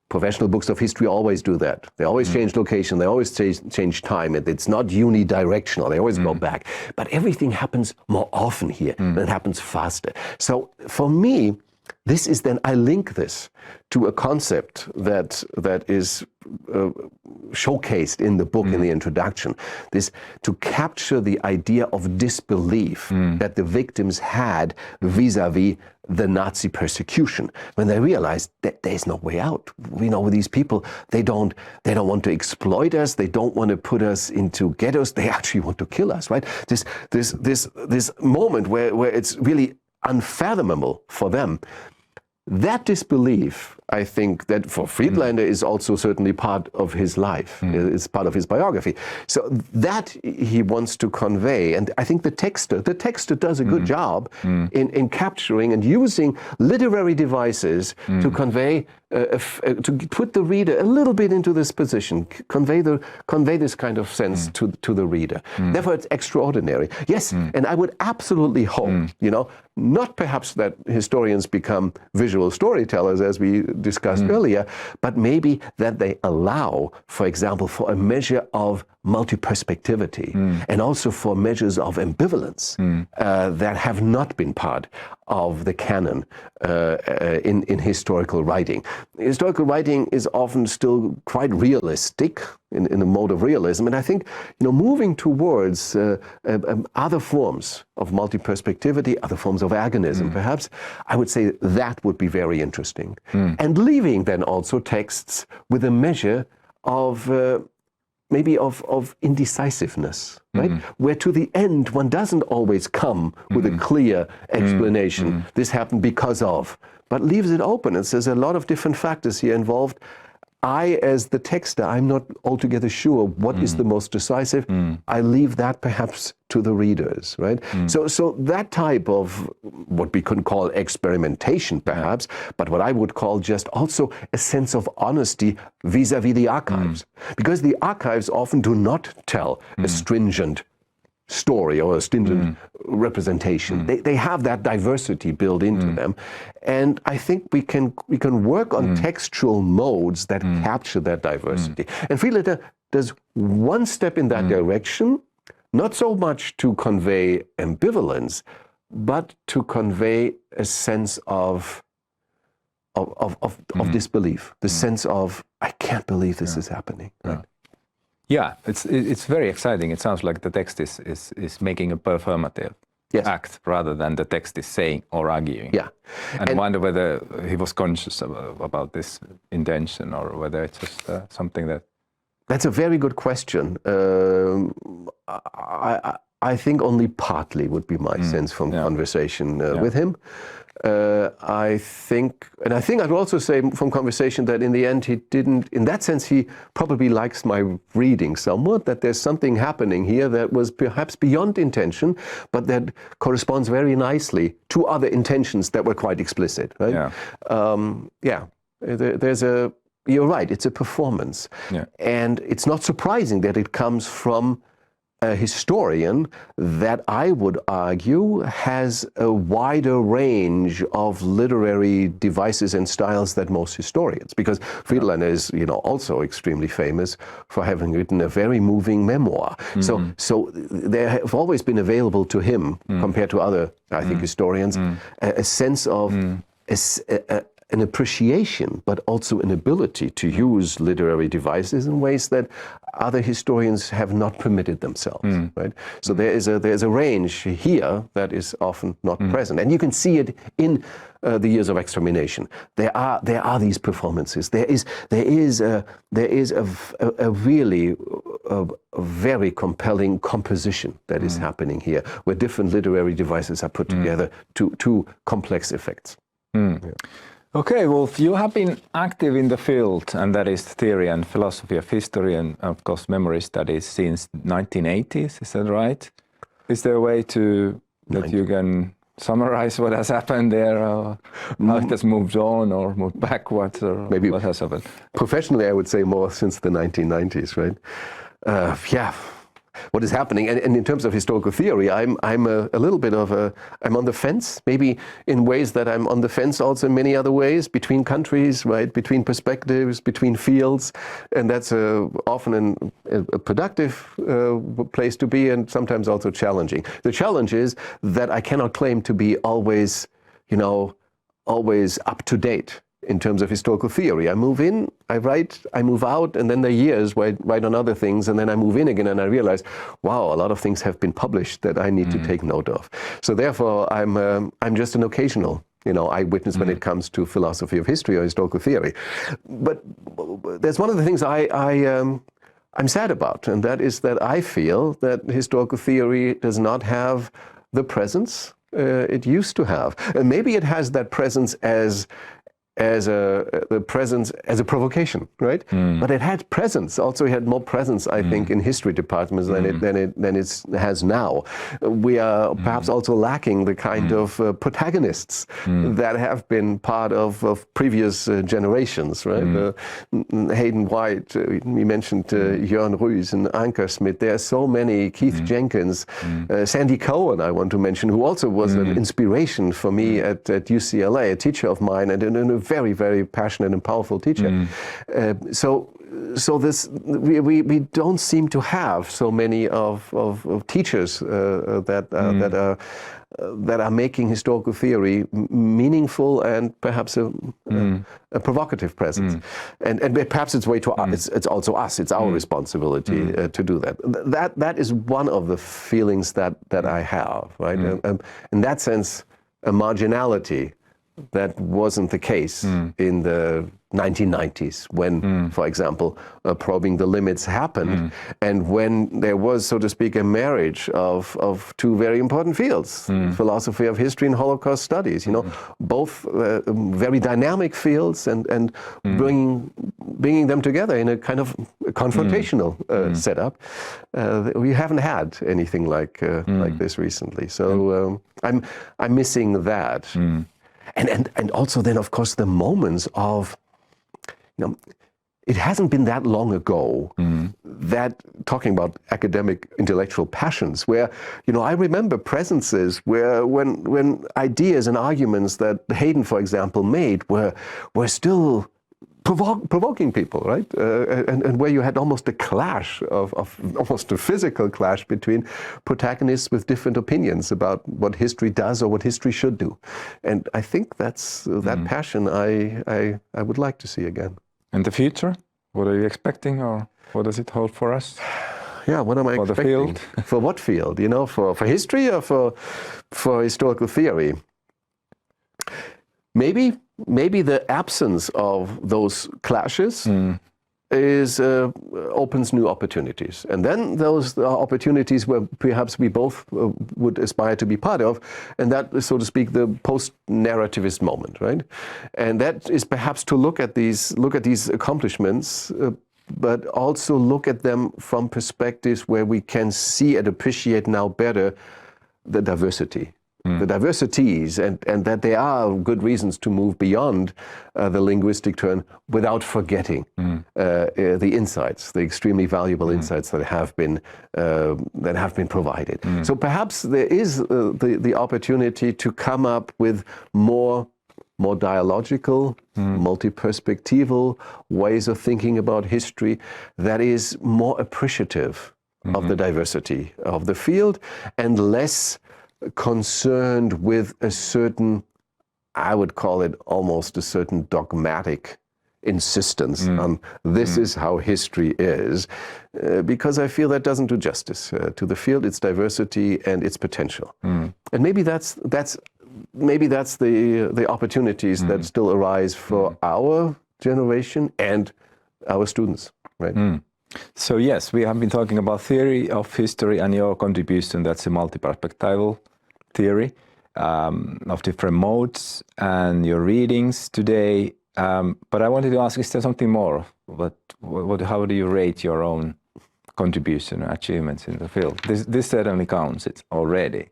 professional books of history always do that. They always change location, they always change time. It's not unidirectional, they always go back. But everything happens more often here, and it happens faster. So for me, this is then, I link this to a concept that is showcased in the book in the introduction, this to capture the idea of disbelief that the victims had vis-a-vis the Nazi persecution, when they realized that there's no way out. You know, these people, they don't want to exploit us, they don't want to put us into ghettos, they actually want to kill us, right? This moment where it's really unfathomable for them. That disbelief, I think, that for Friedlander is also certainly part of his life. It's part of his biography. So that he wants to convey, and I think the texter does a good job in capturing and using literary devices to convey, to put the reader a little bit into this position, convey this kind of sense to the reader. Therefore, it's extraordinary. Yes, and I would absolutely hope, you know, not perhaps that historians become visual storytellers, as we discussed earlier, but maybe that they allow, for example, for a measure of multi-perspectivity and also for measures of ambivalence that have not been part of the canon in historical writing. Historical writing is often still quite realistic in the mode of realism, and I think, you know, moving towards other forms of multi-perspectivity, other forms of agonism, perhaps, I would say that would be very interesting. And leaving then also texts with a measure of maybe of indecisiveness, right? Where to the end one doesn't always come with a clear explanation. This happened because of, but leaves it open and says a lot of different factors here involved. I, as the texter, I'm not altogether sure what is the most decisive. I leave that perhaps to the readers, right? So that type of what we could call experimentation, perhaps, but what I would call just also a sense of honesty vis-a-vis the archives. Because the archives often do not tell a stringent story or a stringent representation. They have that diversity built into them, and I think we can work on textual modes that capture that diversity. And Friedlander does one step in that direction, not so much to convey ambivalence, but to convey a sense of disbelief, the sense of, I can't believe this is happening. Right? Yeah, it's very exciting. It sounds like the text is making a performative act rather than the text is saying or arguing. Yeah. And wonder whether he was conscious about this intention or whether it's just something that... That's a very good question. I think only partly would be my sense from conversation with him. I think I'd also say from conversation that in the end he didn't, in that sense he probably likes my reading somewhat, that there's something happening here that was perhaps beyond intention, but that corresponds very nicely to other intentions that were quite explicit, right? You're right, it's a performance. And it's not surprising that it comes from a historian that I would argue has a wider range of literary devices and styles than most historians, because Friedlander is, you know, also extremely famous for having written a very moving memoir. So there have always been available to him, compared to other, I think, historians, a sense of an appreciation, but also an ability to use literary devices in ways that other historians have not permitted themselves, right? So there is a range here that is often not present, and you can see it in the Years of Extermination. There are these performances. There is a really very compelling composition that is happening here, where different literary devices are put together to complex effects. Okay, Wulf, you have been active in the field, and that is theory and philosophy of history and, of course, memory studies since 1980s, is that right? Is there a way that you can summarize what has happened there, or how it has moved on or moved backwards, or maybe what has happened? Professionally, I would say more since the 1990s, right? what is happening. And in terms of historical theory, I'm a little bit of I'm on the fence, maybe in ways that I'm on the fence also in many other ways, between countries, right, between perspectives, between fields, and that's often a productive place to be, and sometimes also challenging. The challenge is that I cannot claim to be always, always up to date in terms of historical theory. I move in, I write, I move out, and then there are years where I write on other things, and then I move in again and I realize, wow, a lot of things have been published that I need to take note of. So therefore, I'm just an occasional eyewitness when it comes to philosophy of history or historical theory. But there's one of the things I'm sad about, and that is that I feel that historical theory does not have the presence it used to have. And maybe it has that presence as a provocation, right? But it had presence. Also, it had more presence, I think, in history departments than it has now. We are perhaps also lacking the kind of protagonists that have been part of previous generations, right? Hayden White, we mentioned Jörn Ruys and Anker Smith. There are so many. Keith Jenkins, Sandy Cohen, I want to mention, who also was an inspiration for me at UCLA, a teacher of mine, and a very, very passionate and powerful teacher. So this we don't seem to have so many of teachers that are making historical theory meaningful and perhaps a provocative presence. And perhaps it's it's also us. It's our responsibility to do that. That is one of the feelings that I have, right? In that sense, a marginality that wasn't the case in the 1990s when, for example, Probing the Limits happened, and when there was, so to speak, a marriage of two very important fields, philosophy of history and Holocaust studies, both very dynamic fields, and bringing them together in a kind of confrontational setup. We haven't had anything like this recently, so I'm missing that. And also then, of course, the moments of, it hasn't been that long ago that, talking about academic intellectual passions, where, I remember presences where when ideas and arguments that Hayden, for example, made were still provoking people, right? And where you had almost a clash of almost a physical clash between protagonists with different opinions about what history does or what history should do. And I think that's that passion I would like to see again. In the future, what are you expecting, or what does it hold for us? Yeah, what am I expecting? For the field? For what field? For history or for historical theory? Maybe the absence of those clashes opens new opportunities, and then those are opportunities where perhaps we both would aspire to be part of, and that is, so to speak, the post-narrativist moment, right? And that is perhaps to look at these accomplishments, but also look at them from perspectives where we can see and appreciate now better the diversity. The diversities, and that there are good reasons to move beyond the linguistic turn without forgetting the insights, the extremely valuable insights that have been provided. So perhaps there is the opportunity to come up with more dialogical, multi-perspectival ways of thinking about history that is more appreciative of the diversity of the field and less concerned with a certain, I would call it almost a certain dogmatic insistence on this is how history is, because I feel that doesn't do justice to the field, its diversity and its potential. And maybe that's the opportunities that still arise for our generation and our students, right? So yes, we have been talking about theory of history and your contribution. That's a multi-perspectival theory of different modes and your readings today. But I wanted to ask, is there something more? How do you rate your own contribution and achievements in the field? This certainly counts, it's already.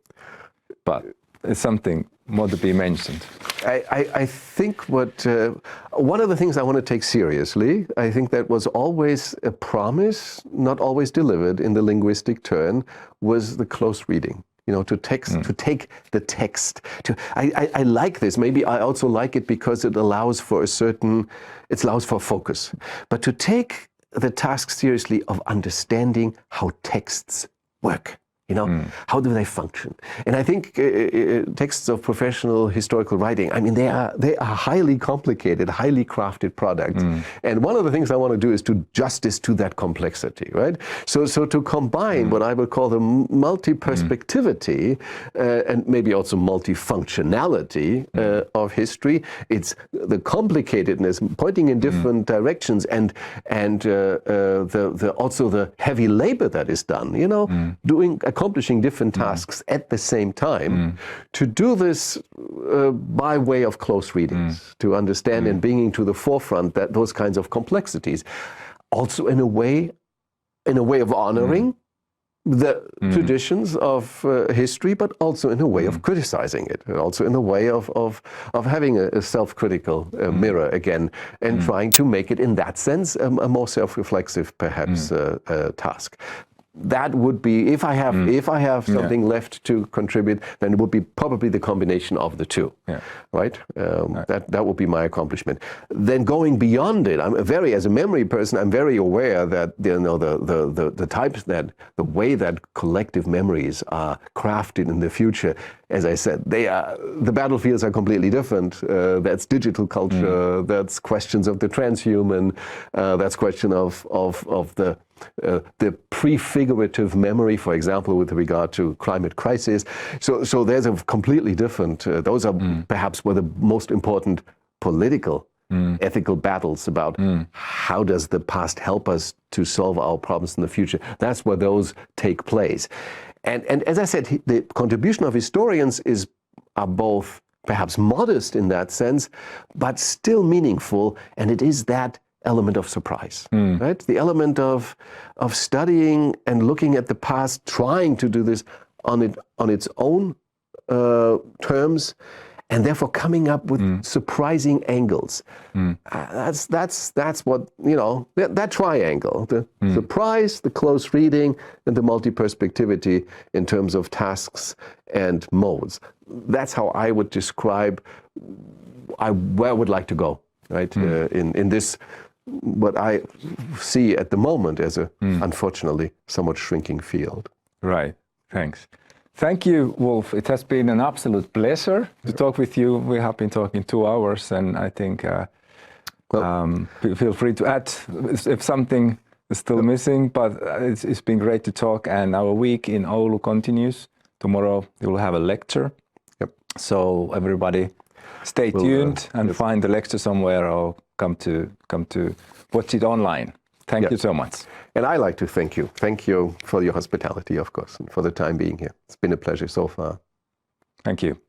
But it's something more to be mentioned. I think one of the things I want to take seriously, I think that was always a promise, not always delivered in the linguistic turn, was the close reading. To take the text. I like this. Maybe I also like it because it allows for focus. But to take the task seriously of understanding how texts work. How do they function? And I think texts of professional historical writing, I mean, they are highly complicated, highly crafted products. And one of the things I want to do is do justice to that complexity, right? So to combine what I would call the multi-perspectivity and maybe also multifunctionality of history, it's the complicatedness, pointing in different directions, and also the heavy labor that is done, accomplishing different tasks at the same time, to do this by way of close readings, to understand and bringing to the forefront that those kinds of complexities, also in a way of honoring the traditions of history, but also in a way of criticizing it, also in a way of having a self-critical mirror again, and trying to make it in that sense a more self-reflexive perhaps task. That would be, if I have something left to contribute, then it would be probably the combination of the two, right? That would be my accomplishment. Then going beyond it, as a memory person, I'm very aware that the types that the way that collective memories are crafted in the future. As I said, the battlefields are completely different. That's digital culture. That's questions of the transhuman. That's question of the prefigurative memory, for example, with regard to climate crisis. So there's a completely different. Those are perhaps one of the most important political, ethical battles about how does the past help us to solve our problems in the future. That's where those take place. And as I said, the contribution of historians are both perhaps modest in that sense, but still meaningful, and it is that element of surprise, right? The element of studying and looking at the past, trying to do this on its own terms, and therefore coming up with surprising angles. That's what, that triangle, the surprise, the close reading, and the multi-perspectivity in terms of tasks and modes. That's how I would describe where I would like to go, right? In this, what I see at the moment as a, unfortunately, somewhat shrinking field. Right, thanks. Thank you, Wulf. It has been an absolute pleasure to talk with you. We have been talking 2 hours, and I think feel free to add if something is still missing, but it's been great to talk, and our week in Oulu continues. Tomorrow we will have a lecture. So everybody stay tuned and find the lecture somewhere, or come to watch it online. Thank you so much. And I like to thank you. Thank you for your hospitality, of course, and for the time being here. It's been a pleasure so far. Thank you.